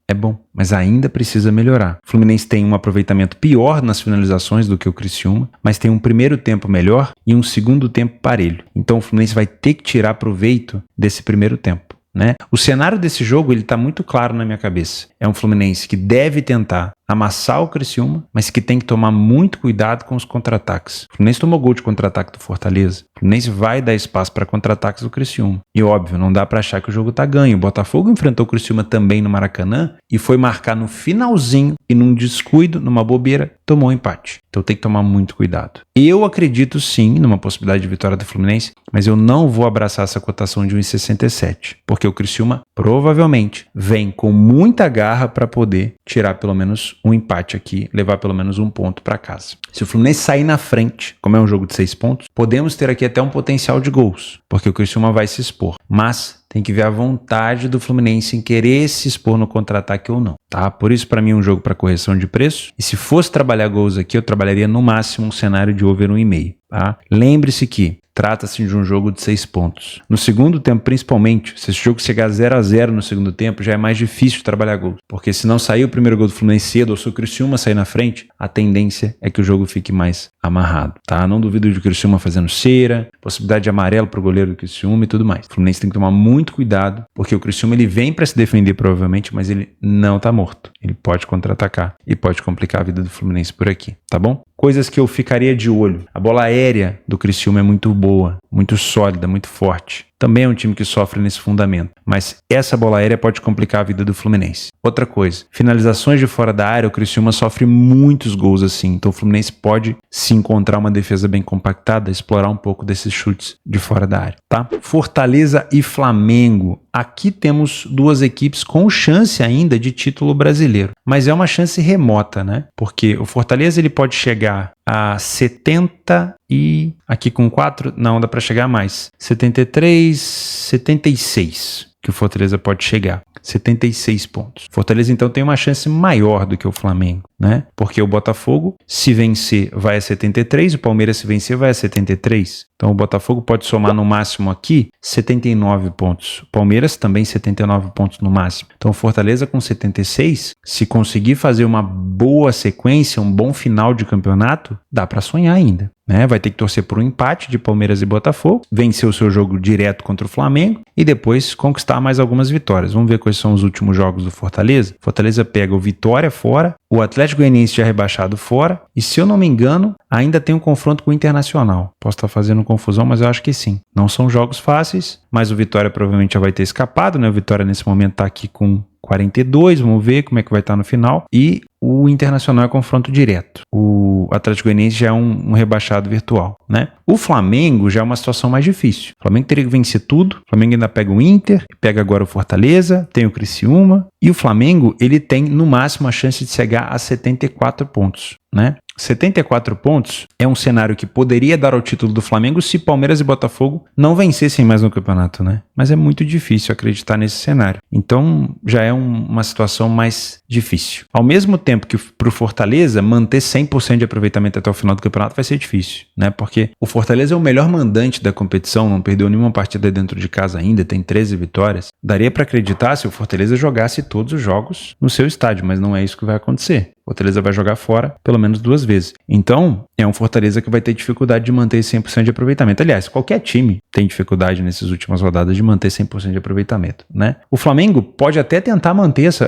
Mas ainda precisa melhorar. O Fluminense tem um aproveitamento pior nas finalizações do que o Criciúma, mas tem um primeiro tempo melhor e um segundo tempo parelho. Então o Fluminense vai ter que tirar proveito desse primeiro tempo, né? O cenário desse jogo está muito claro na minha cabeça. É um Fluminense que deve tentar amassar o Criciúma, mas que tem que tomar muito cuidado com os contra-ataques. O Fluminense tomou gol de contra-ataque do Fortaleza. O Fluminense vai dar espaço para contra-ataques do Criciúma. E óbvio, não dá para achar que o jogo tá ganho. O Botafogo enfrentou o Criciúma também no Maracanã e foi marcar no finalzinho e num descuido, numa bobeira, tomou um empate. Então tem que tomar muito cuidado. Eu acredito sim numa possibilidade de vitória do Fluminense, mas eu não vou abraçar essa cotação de 1,67, porque o Criciúma provavelmente vem com muita garra para poder tirar pelo menos um empate aqui, levar pelo menos um ponto para casa. Se o Fluminense sair na frente, como é um jogo de 6 pontos, podemos ter aqui até um potencial de gols, porque o Criciúma vai se expor. Mas tem que ver a vontade do Fluminense em querer se expor no contra-ataque ou não, tá? Por isso, para mim, é um jogo para correção de preço. E se fosse trabalhar gols aqui, eu trabalharia no máximo um cenário de over 1,5, tá? Lembre-se que trata-se de um jogo de 6 pontos. No segundo tempo, principalmente, se esse jogo chegar 0-0 no segundo tempo, já é mais difícil trabalhar gols. Porque se não sair o primeiro gol do Fluminense cedo, ou se o Criciúma sair na frente, a tendência é que o jogo fique mais amarrado, tá? Não duvido de o Criciúma fazendo cera, possibilidade de amarelo pro goleiro do Criciúma e tudo mais. O Fluminense tem que tomar muito cuidado, porque o Criciúma ele vem para se defender provavelmente, mas ele não tá morto. Ele pode contra-atacar e pode complicar a vida do Fluminense por aqui, tá bom? Coisas que eu ficaria de olho. A bola aérea do Criciúma é muito boa, muito sólida, muito forte. Também é um time que sofre nesse fundamento, mas essa bola aérea pode complicar a vida do Fluminense. Outra coisa, finalizações de fora da área, o Criciúma sofre muitos gols assim, então o Fluminense pode se encontrar uma defesa bem compactada, explorar um pouco desses chutes de fora da área, tá? Fortaleza e Flamengo. Aqui temos duas equipes com chance ainda de título brasileiro, mas é uma chance remota, né? Porque o Fortaleza ele pode chegar a 70 e aqui com 4, não, dá para chegar a mais. 73, 76. que o Fortaleza pode chegar. 76 pontos. Fortaleza, então, tem uma chance maior do que o Flamengo, né? Porque o Botafogo, se vencer, vai a 73, o Palmeiras, se vencer, vai a 73. Então, o Botafogo pode somar no máximo aqui 79 pontos. O Palmeiras também 79 pontos no máximo. Então, o Fortaleza com 76, se conseguir fazer uma boa sequência, um bom final de campeonato, dá para sonhar ainda, né? Vai ter que torcer por um empate de Palmeiras e Botafogo, vencer o seu jogo direto contra o Flamengo e depois conquistar mais algumas vitórias. Vamos ver quais são os últimos jogos do Fortaleza. Fortaleza pega o Vitória fora, o Atlético Goianiense já rebaixado fora e, se eu não me engano, ainda tem um confronto com o Internacional. Posso estar fazendo confusão, mas eu acho que sim. Não são jogos fáceis, mas o Vitória provavelmente já vai ter escapado, né? O Vitória nesse momento está aqui com 42, vamos ver como é que vai estar no final. E o Internacional é confronto direto. O Atlético Goianiense já é um rebaixado virtual, né? O Flamengo já é uma situação mais difícil. O Flamengo teria que vencer tudo. O Flamengo ainda pega o Inter, pega agora o Fortaleza, tem o Criciúma. E o Flamengo, ele tem no máximo a chance de chegar a 74 pontos, né? 74 pontos é um cenário que poderia dar o título do Flamengo se Palmeiras e Botafogo não vencessem mais no campeonato, né? Mas é muito difícil acreditar nesse cenário. Então já é uma situação mais difícil. Ao mesmo tempo que para o Fortaleza manter 100% de aproveitamento até o final do campeonato vai ser difícil, né? Porque o Fortaleza é o melhor mandante da competição, não perdeu nenhuma partida dentro de casa ainda, tem 13 vitórias. Daria para acreditar se o Fortaleza jogasse todos os jogos no seu estádio, mas não é isso que vai acontecer. O Fortaleza vai jogar fora pelo menos 2 vezes. Então, é um Fortaleza que vai ter dificuldade de manter 100% de aproveitamento. Aliás, qualquer time tem dificuldade nessas últimas rodadas de manter 100% de aproveitamento, né? O Flamengo pode até tentar manter esse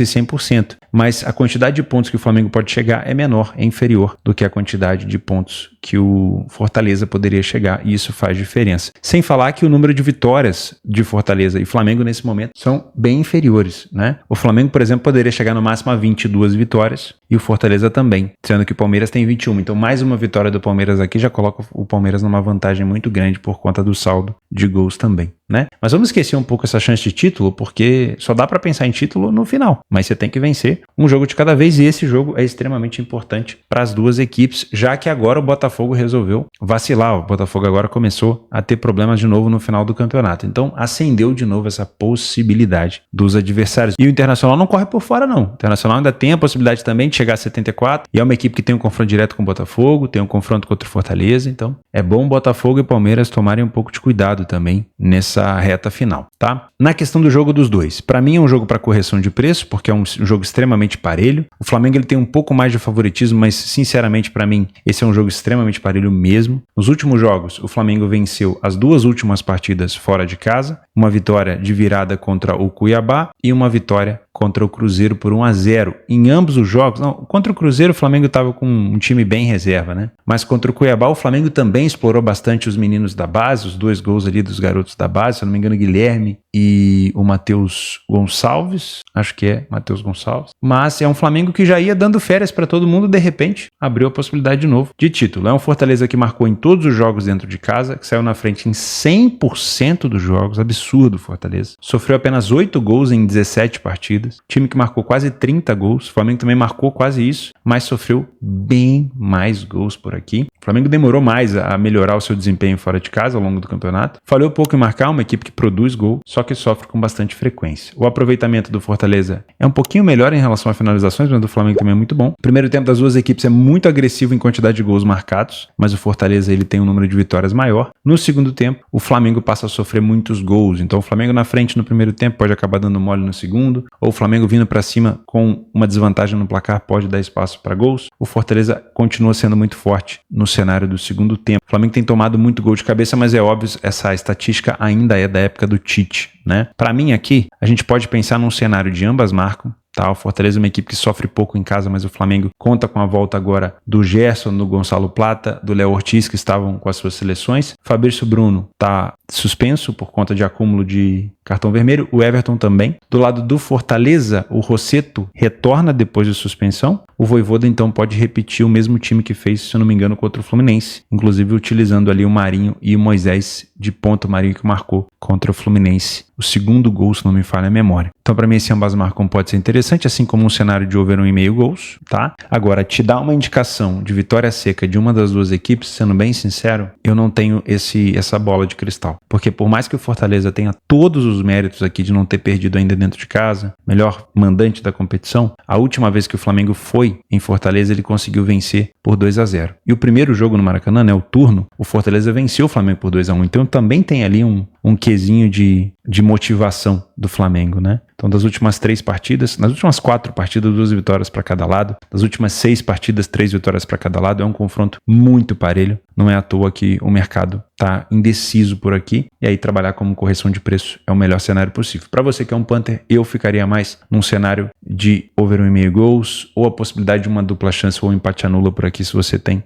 100%, mas a quantidade de pontos que o Flamengo pode chegar é menor, é inferior do que a quantidade de pontos que o Fortaleza poderia chegar, e isso faz diferença. Sem falar que o número de vitórias de Fortaleza e Flamengo nesse momento são bem inferiores, né? O Flamengo, por exemplo, poderia chegar no máximo a 22 vitórias e o Fortaleza também, sendo que o Palmeiras tem 21. Então, mais uma vitória do Palmeiras aqui já coloca o Palmeiras numa vantagem muito grande por conta do saldo de gols também, né? Mas vamos esquecer um pouco essa chance de título, porque só dá para pensar em título no final, mas você tem que vencer um jogo de cada vez, e esse jogo é extremamente importante para as duas equipes, já que agora o Botafogo resolveu vacilar. O Botafogo agora começou a ter problemas de novo no final do campeonato, então acendeu de novo essa possibilidade dos adversários. E o Internacional não corre por fora, não. O Internacional ainda tem a possibilidade também de chegar a 74, e é uma equipe que tem um confronto direto com o Botafogo, tem um confronto contra o Fortaleza, então é bom Botafogo e Palmeiras tomarem um pouco de cuidado também nessa reta final, tá? Na questão do jogo dos dois, para mim é um jogo para correção de preço, porque é um jogo extremamente parelho. O Flamengo ele tem um pouco mais de favoritismo, mas sinceramente para mim esse é um jogo extremamente parelho mesmo. Nos últimos jogos, o Flamengo venceu as 2 últimas partidas fora de casa, uma vitória de virada contra o Cuiabá e uma vitória contra o Cruzeiro por 1-0. Em ambos os jogos, não, contra o Cruzeiro o Flamengo estava com um time bem reserva, né? Mas contra o Cuiabá o Flamengo também explorou bastante os meninos da base, os 2 gols ali dos garotos da base, se eu não me engano, Guilherme e o Matheus Gonçalves, acho que é Matheus Gonçalves. Mas é um Flamengo que já ia dando férias para todo mundo, de repente abriu a possibilidade de novo de título. É um Fortaleza que marcou em todos os jogos dentro de casa, que saiu na frente em 100% dos jogos, absurdo Fortaleza. Sofreu apenas 8 gols em 17 partidas. Time que marcou quase 30 gols. O Flamengo também marcou quase isso, mas sofreu bem mais gols por aqui. O Flamengo demorou mais a melhorar o seu desempenho fora de casa ao longo do campeonato. Falhou pouco em marcar, uma equipe que produz gol, só que sofre com bastante frequência. O aproveitamento do Fortaleza é um pouquinho melhor em relação a finalizações, mas do Flamengo também é muito bom. O primeiro tempo das duas equipes é muito agressivo em quantidade de gols marcados, mas o Fortaleza ele tem um número de vitórias maior. No segundo tempo, o Flamengo passa a sofrer muitos gols. Então o Flamengo na frente no primeiro tempo pode acabar dando mole no segundo, ou o Flamengo vindo para cima com uma desvantagem no placar pode dar espaço para gols. O Fortaleza continua sendo muito forte no cenário do segundo tempo. O Flamengo tem tomado muito gol de cabeça, mas é óbvio, essa estatística ainda é da época do Tite, né? Para mim aqui, a gente pode pensar num cenário de ambas marcam. Tá, o Fortaleza é uma equipe que sofre pouco em casa, mas o Flamengo conta com a volta agora do Gerson, do Gonçalo Plata, do Léo Ortiz, que estavam com as suas seleções. Fabrício Bruno está suspenso por conta de acúmulo de cartão vermelho, o Everton também. Do lado do Fortaleza, o Rossetto retorna depois de suspensão. O Vojvoda então pode repetir o mesmo time que fez, se eu não me engano, contra o Fluminense, inclusive utilizando ali o Marinho e o Moisés de ponto o Marinho que marcou contra o Fluminense. O segundo gol, se não me falha a memória. Então, para mim, esse ambas marcam pode ser interessante, assim como um cenário de over 1,5 gols, tá? Agora, te dar uma indicação de vitória seca de uma das duas equipes, sendo bem sincero, eu não tenho essa bola de cristal. Porque por mais que o Fortaleza tenha todos os méritos aqui de não ter perdido ainda dentro de casa, melhor mandante da competição, a última vez que o Flamengo foi em Fortaleza, ele conseguiu vencer por 2-0. E o primeiro jogo no Maracanã, né, o turno, o Fortaleza venceu o Flamengo por 2-1. Então também tem ali um quesinho de motivação do Flamengo, né? Então, das últimas 3 partidas, nas últimas 4 partidas, 2 vitórias para cada lado. Das últimas 6 partidas, 3 vitórias para cada lado. É um confronto muito parelho. Não é à toa que o mercado tá indeciso por aqui. E aí, trabalhar como correção de preço é o melhor cenário possível. Para você que é um punter, eu ficaria mais num cenário de over 1,5 gols ou a possibilidade de uma dupla chance ou um empate anula por aqui, se você tem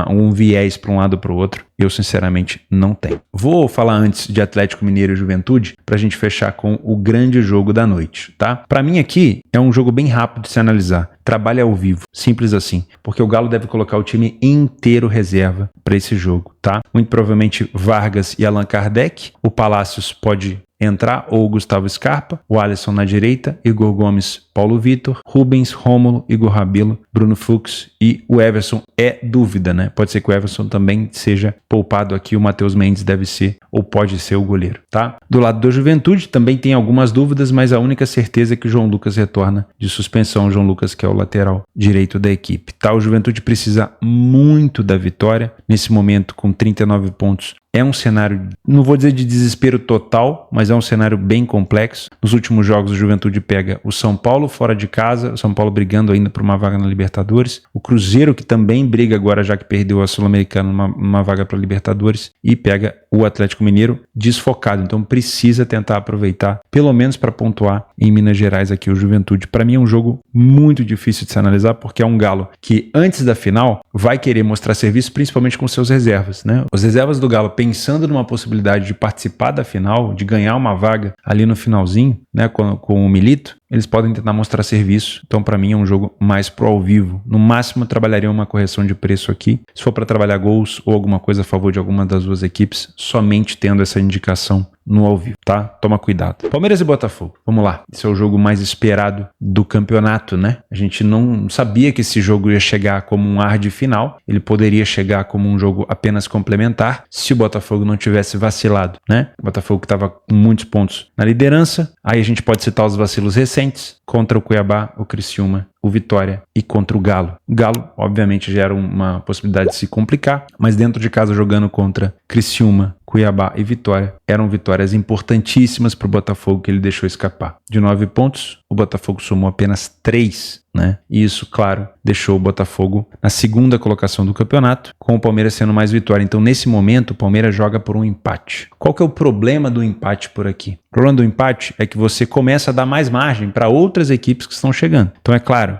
um viés para um lado ou para o outro. Eu, sinceramente, não tenho. Vou falar antes de Atlético Mineiro e Juventude para a gente fechar com o grande jogo da noite, tá? Para mim aqui é um jogo bem rápido de se analisar. Trabalha ao vivo, simples assim, porque o Galo deve colocar o time inteiro reserva para esse jogo, tá? Muito provavelmente Vargas e Allan Kardec. O Palácios pode entrar ou o Gustavo Scarpa, o Alisson na direita, Igor Gomes, Paulo Vitor, Rubens, Rômulo, Igor Rabelo, Bruno Fux e o Everson é dúvida, né? Pode ser que o Everson também seja poupado aqui, o Matheus Mendes deve ser ou pode ser o goleiro, tá? Do lado do Juventude também tem algumas dúvidas, mas a única certeza é que o João Lucas retorna de suspensão, o João Lucas que é o lateral direito da equipe, tá? O Juventude precisa muito da vitória, nesse momento com 39 pontos. É um cenário, não vou dizer de desespero total, mas é um cenário bem complexo. Nos últimos jogos, o Juventude pega o São Paulo fora de casa, o São Paulo brigando ainda por uma vaga na Libertadores, o Cruzeiro, que também briga agora, já que perdeu a Sul-Americana, uma vaga para a Libertadores, e pega o Atlético Mineiro desfocado. Então precisa tentar aproveitar, pelo menos para pontuar em Minas Gerais aqui o Juventude. Para mim é um jogo muito difícil de se analisar, porque é um Galo que antes da final vai querer mostrar serviço, principalmente com seus reservas, né? Os reservas do Galo, pensando numa possibilidade de participar da final, de ganhar uma vaga ali no finalzinho, né, com o Milito, eles podem tentar mostrar serviço. Então, para mim, é um jogo mais pro ao vivo. No máximo, eu trabalharia uma correção de preço aqui. Se for para trabalhar gols ou alguma coisa a favor de alguma das duas equipes, somente tendo essa indicação no ao vivo, tá? Toma cuidado. Palmeiras e Botafogo. Vamos lá. Esse é o jogo mais esperado do campeonato, né? A gente não sabia que esse jogo ia chegar como um ar de final. Ele poderia chegar como um jogo apenas complementar se o Botafogo não tivesse vacilado, né? O Botafogo que estava com muitos pontos na liderança. Aí a gente pode citar os vacilos recentes contra o Cuiabá, o Criciúma, o Vitória e contra o Galo. O Galo, obviamente, já era uma possibilidade de se complicar, mas dentro de casa jogando contra Criciúma, Cuiabá e Vitória, eram vitórias importantíssimas para o Botafogo que ele deixou escapar. De 9 pontos, o Botafogo somou apenas 3, né? E isso, claro, deixou o Botafogo na segunda colocação do campeonato, com o Palmeiras sendo mais vitória. Então, nesse momento, o Palmeiras joga por um empate. Qual que é o problema do empate por aqui? O problema do empate é que você começa a dar mais margem para outras equipes que estão chegando. Então, é claro,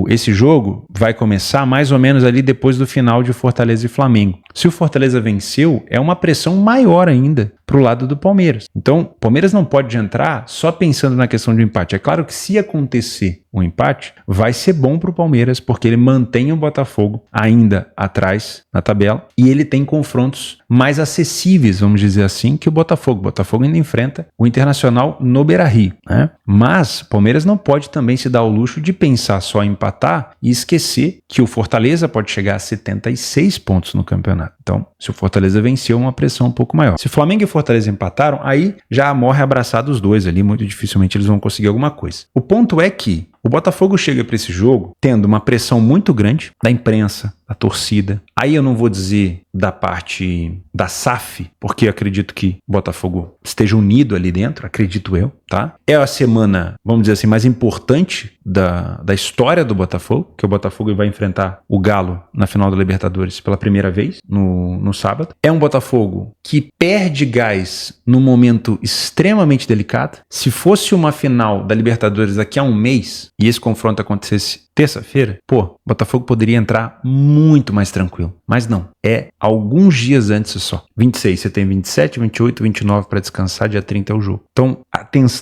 esse jogo vai começar mais ou menos ali depois do final de Fortaleza e Flamengo. Se o Fortaleza venceu, é uma pressão maior ainda para o lado do Palmeiras. Então, o Palmeiras não pode entrar só pensando na questão de empate. É claro que se acontecer um empate, vai ser bom para o Palmeiras, porque ele mantém o Botafogo ainda atrás na tabela e ele tem confrontos mais acessíveis, vamos dizer assim, que o Botafogo. O Botafogo ainda enfrenta o Internacional no Beira-Rio, né? Mas o Palmeiras não pode também se dar o luxo de pensar só em empatar e esquecer que o Fortaleza pode chegar a 76 pontos no campeonato. Então, se o Fortaleza venceu, uma pressão um pouco maior. Se Flamengo e Fortaleza empataram, aí já morre abraçado os dois ali, muito dificilmente eles vão conseguir alguma coisa. O ponto é que o Botafogo chega para esse jogo tendo uma pressão muito grande da imprensa, da torcida. Aí eu não vou dizer da parte da SAF, porque eu acredito que o Botafogo esteja unido ali dentro, acredito eu, tá? É a semana, vamos dizer assim, mais importante da história do Botafogo, que o Botafogo vai enfrentar o Galo na final da Libertadores pela primeira vez, no sábado. É um Botafogo que perde gás num momento extremamente delicado. Se fosse uma final da Libertadores daqui a um mês, e esse confronto acontecesse terça-feira, o Botafogo poderia entrar muito mais tranquilo. Mas não, é alguns dias antes só. 26, você tem 27, 28, 29 para descansar, dia 30 é o jogo. Então,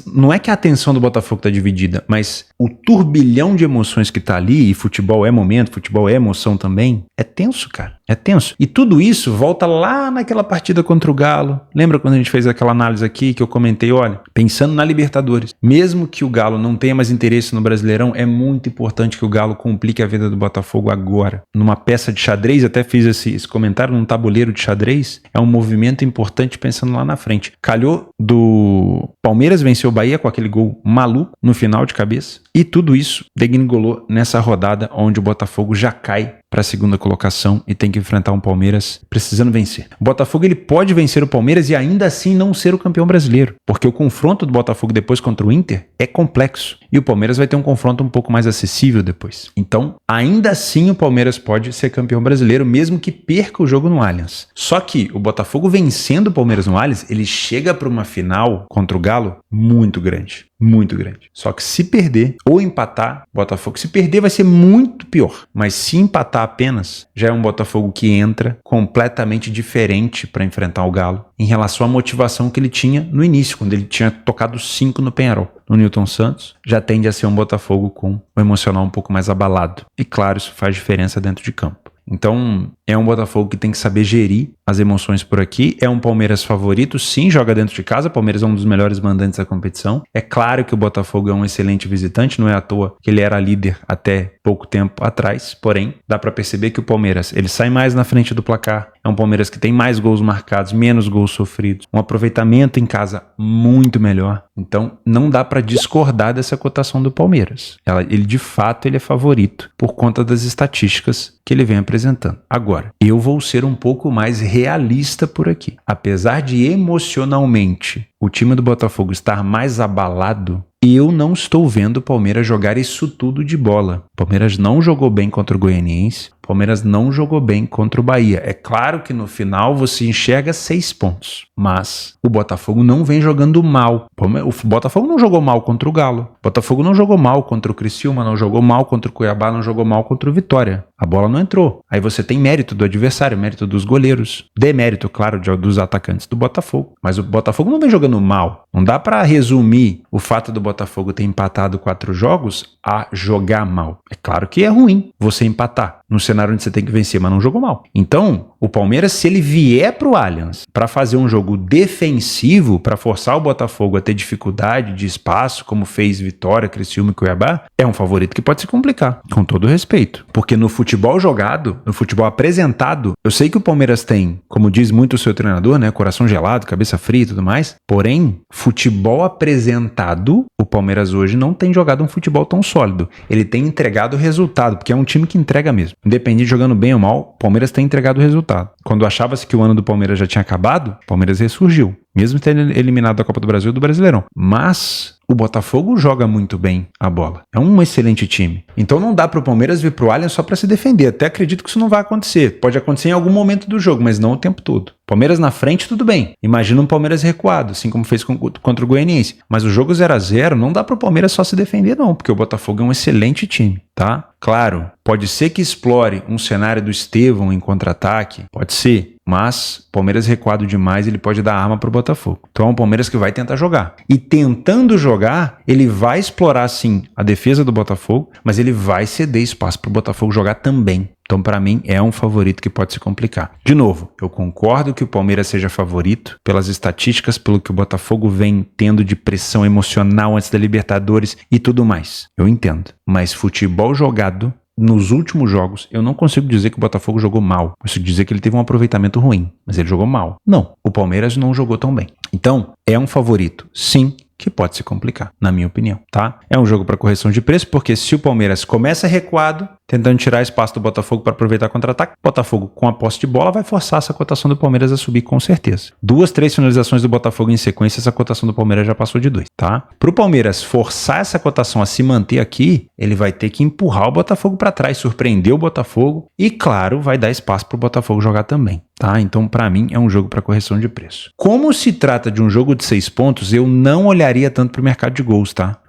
não é que a atenção do Botafogo está dividida, mas o turbilhão de emoções que está ali, e futebol é momento, futebol é emoção também, é tenso, cara. É tenso. E tudo isso volta lá naquela partida contra o Galo. Lembra quando a gente fez aquela análise aqui que eu comentei, olha, pensando na Libertadores, mesmo que o Galo não tenha mais interesse no Brasileirão, é muito importante que o Galo complique a vida do Botafogo agora. Numa peça de xadrez, até fiz esse comentário, num tabuleiro de xadrez, é um movimento importante pensando lá na frente. Calhou do Palmeiras vencer o Bahia com aquele gol maluco no final de cabeça, e tudo isso degringolou nessa rodada onde o Botafogo já cai para a segunda colocação e tem que enfrentar um Palmeiras precisando vencer. O Botafogo ele pode vencer o Palmeiras e ainda assim não ser o campeão brasileiro, porque o confronto do Botafogo depois contra o Inter é complexo e o Palmeiras vai ter um confronto um pouco mais acessível depois. Então, ainda assim o Palmeiras pode ser campeão brasileiro mesmo que perca o jogo no Allianz. Só que o Botafogo vencendo o Palmeiras no Allianz, ele chega para uma final contra o Galo muito grande. Muito grande. Só que se perder ou empatar, Botafogo, se perder vai ser muito pior. Mas se empatar apenas, já é um Botafogo que entra completamente diferente para enfrentar o Galo em relação à motivação que ele tinha no início, quando ele tinha tocado 5 no Penharol. No Newton Santos, já tende a ser um Botafogo com o emocional um pouco mais abalado. E claro, isso faz diferença dentro de campo. Então, é um Botafogo que tem que saber gerir as emoções por aqui. É um Palmeiras favorito, sim, joga dentro de casa. O Palmeiras é um dos melhores mandantes da competição. É claro que o Botafogo é um excelente visitante, não é à toa que ele era líder até pouco tempo atrás. Porém, dá para perceber que o Palmeiras ele sai mais na frente do placar. É um Palmeiras que tem mais gols marcados, menos gols sofridos. Um aproveitamento em casa muito melhor. Então, não dá para discordar dessa cotação do Palmeiras. Ele, de fato, ele é favorito por conta das estatísticas que ele vem apresentando. Agora, eu vou ser um pouco mais realista por aqui. Apesar de emocionalmente o time do Botafogo estar mais abalado, eu não estou vendo o Palmeiras jogar isso tudo de bola. O Palmeiras não jogou bem contra o Goianiense. O Palmeiras não jogou bem contra o Bahia. É claro que no final você enxerga 6 pontos, mas o Botafogo não vem jogando mal. O Botafogo não jogou mal contra o Galo. O Botafogo não jogou mal contra o Criciúma, não jogou mal contra o Cuiabá, não jogou mal contra o Vitória. A bola não entrou. Aí você tem mérito do adversário, mérito dos goleiros, demérito, claro, dos atacantes do Botafogo. Mas o Botafogo não vem jogando mal. Não dá para resumir o fato do Botafogo ter empatado 4 jogos a jogar mal. É claro que é ruim você empatar no cenário onde você tem que vencer, mas não jogou mal. Então, o Palmeiras, se ele vier para o Allianz para fazer um jogo defensivo, para forçar o Botafogo a ter dificuldade de espaço, como fez Vitória, Criciúma e Cuiabá, é um favorito que pode se complicar, com todo respeito. Porque no futebol jogado, no futebol apresentado, eu sei que o Palmeiras tem, como diz muito o seu treinador, né, coração gelado, cabeça fria e tudo mais, porém, futebol apresentado, o Palmeiras hoje não tem jogado um futebol tão sólido. Ele tem entregado resultado, porque é um time que entrega mesmo. Independente de jogando bem ou mal, o Palmeiras tem entregado resultado. Quando achava-se que o ano do Palmeiras já tinha acabado, o Palmeiras ressurgiu, mesmo tendo eliminado da Copa do Brasil e do Brasileirão. Mas o Botafogo joga muito bem a bola. É um excelente time. Então não dá para o Palmeiras vir para o Allianz só para se defender. Até acredito que isso não vai acontecer. Pode acontecer em algum momento do jogo, mas não o tempo todo. Palmeiras na frente, tudo bem. Imagina um Palmeiras recuado, assim como fez contra o Goianiense. Mas o jogo 0-0 não dá para o Palmeiras só se defender não, porque o Botafogo é um excelente time, tá? Claro, pode ser que explore um cenário do Estevão em contra-ataque, pode ser. Mas o Palmeiras recuado demais, ele pode dar arma para o Botafogo. Então é um Palmeiras que vai tentar jogar. E tentando jogar, ele vai explorar sim a defesa do Botafogo, mas ele vai ceder espaço para o Botafogo jogar também. Então, para mim, é um favorito que pode se complicar. De novo, eu concordo que o Palmeiras seja favorito pelas estatísticas, pelo que o Botafogo vem tendo de pressão emocional antes da Libertadores e tudo mais. Eu entendo. Mas futebol jogado, nos últimos jogos, eu não consigo dizer que o Botafogo jogou mal. Eu consigo dizer que ele teve um aproveitamento ruim, mas ele jogou mal. Não, o Palmeiras não jogou tão bem. Então, é um favorito, sim, que pode se complicar, na minha opinião, tá? É um jogo para correção de preço, porque se o Palmeiras começa recuado, tentando tirar espaço do Botafogo para aproveitar contra-ataque, o Botafogo, com a posse de bola, vai forçar essa cotação do Palmeiras a subir com certeza. 2, 3 finalizações do Botafogo em sequência, essa cotação do Palmeiras já passou de 2, tá? Para o Palmeiras forçar essa cotação a se manter aqui, ele vai ter que empurrar o Botafogo para trás, surpreender o Botafogo e, claro, vai dar espaço para o Botafogo jogar também, tá? Então, para mim, é um jogo para correção de preço. Como se trata de um jogo de 6 pontos, eu não olharia tanto para o mercado de gols, tá?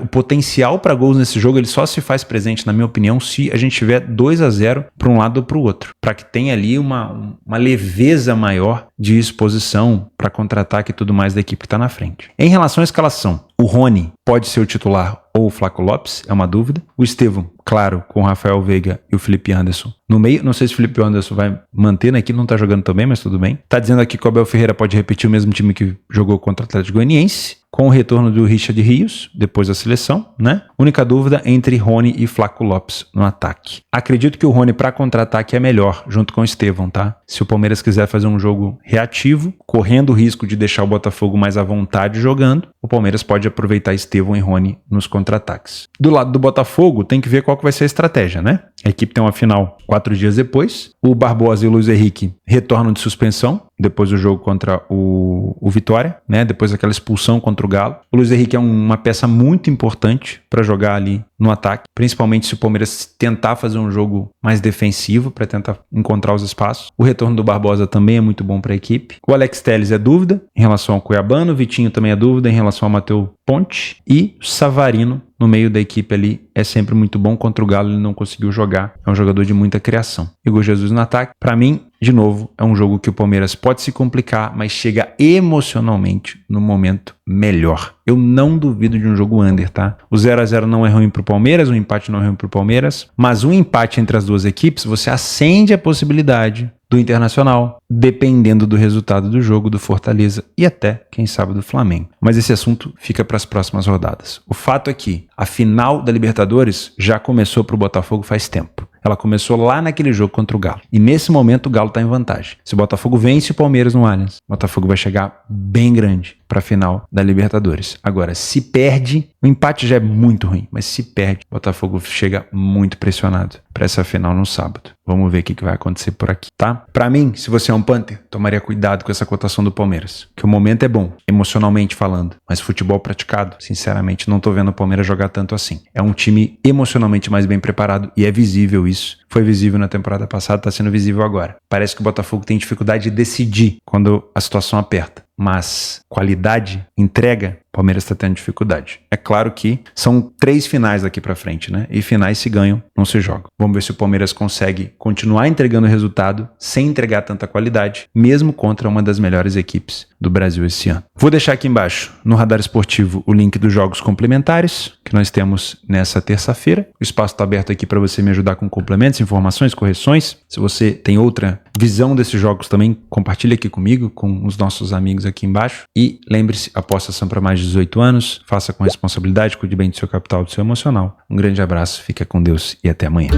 O potencial para gols nesse jogo ele só se faz presente, na minha opinião, se a gente tiver 2-0 para um lado ou para o outro, para que tenha ali uma leveza maior de exposição para contra-ataque e tudo mais da equipe que está na frente. Em relação à escalação, o Rony pode ser o titular ou o Flaco Lopes, é uma dúvida. O Estevão, claro, com o Rafael Veiga e o Felipe Anderson no meio. Não sei se o Felipe Anderson vai manter, né? Que não tá jogando também, mas tudo bem. Tá dizendo aqui que o Abel Ferreira pode repetir o mesmo time que jogou contra o Atlético Goianiense, com o retorno do Richard Rios, depois da seleção, né? Única dúvida entre Rony e Flaco Lopes no ataque. Acredito que o Rony para contra-ataque é melhor, junto com o Estevão, tá? Se o Palmeiras quiser fazer um jogo reativo, correndo o risco de deixar o Botafogo mais à vontade jogando, o Palmeiras pode aproveitar Estevão e Rony nos contra-ataques. Do lado do Botafogo, tem que ver qual que vai ser a estratégia, né? A equipe tem uma final 4 dias depois. O Barbosa e o Luiz Henrique retornam de suspensão depois do jogo contra o Vitória, né? Depois daquela expulsão contra o Galo. O Luiz Henrique é uma peça muito importante para jogar ali no ataque, principalmente se o Palmeiras tentar fazer um jogo mais defensivo para tentar encontrar os espaços. O retorno do Barbosa também é muito bom para a equipe. O Alex Telles é dúvida em relação ao Cuiabano, o Vitinho também é dúvida em relação ao Matheus Ponte e o Savarino no meio da equipe ali é sempre muito bom. Contra o Galo ele não conseguiu jogar, é um jogador de muita criação. Igor Jesus no ataque, para mim, de novo, é um jogo que o Palmeiras pode se complicar, mas chega emocionalmente no momento melhor. Eu não duvido de um jogo under, tá? O 0-0 não é ruim pro Palmeiras, o empate não é ruim pro Palmeiras, mas um empate entre as duas equipes, você acende a possibilidade do Internacional, dependendo do resultado do jogo, do Fortaleza e até, quem sabe, do Flamengo. Mas esse assunto fica para as próximas rodadas. O fato é que a final da Libertadores já começou para o Botafogo faz tempo. Ela começou lá naquele jogo contra o Galo. E nesse momento o Galo está em vantagem. Se o Botafogo vence o Palmeiras no Allianz, o Botafogo vai chegar bem grande para a final da Libertadores. Agora, se perde, o empate já é muito ruim, mas se perde, o Botafogo chega muito pressionado para essa final no sábado. Vamos ver o que vai acontecer por aqui, tá? Para mim, se você é um Panther, tomaria cuidado com essa cotação do Palmeiras, que o momento é bom, emocionalmente falando, mas futebol praticado, sinceramente, não tô vendo o Palmeiras jogar tanto assim. É um time emocionalmente mais bem preparado e é visível isso. Foi visível na temporada passada, tá sendo visível agora. Parece que o Botafogo tem dificuldade de decidir quando a situação aperta. Mas qualidade, entrega, o Palmeiras está tendo dificuldade. É claro que são 3 finais daqui para frente, né? E finais se ganham, não se jogam. Vamos ver se o Palmeiras consegue continuar entregando resultado sem entregar tanta qualidade, mesmo contra uma das melhores equipes do Brasil esse ano. Vou deixar aqui embaixo, no Radar Esportivo, o link dos jogos complementares que nós temos nessa terça-feira. O espaço está aberto aqui para você me ajudar com complementos, informações, correções. Se você tem outra visão desses jogos também, compartilhe aqui comigo, com os nossos amigos aqui embaixo. E lembre-se, apostas são para mais de 18 anos, faça com responsabilidade, cuide bem do seu capital, do seu emocional. Um grande abraço, fica com Deus e até amanhã.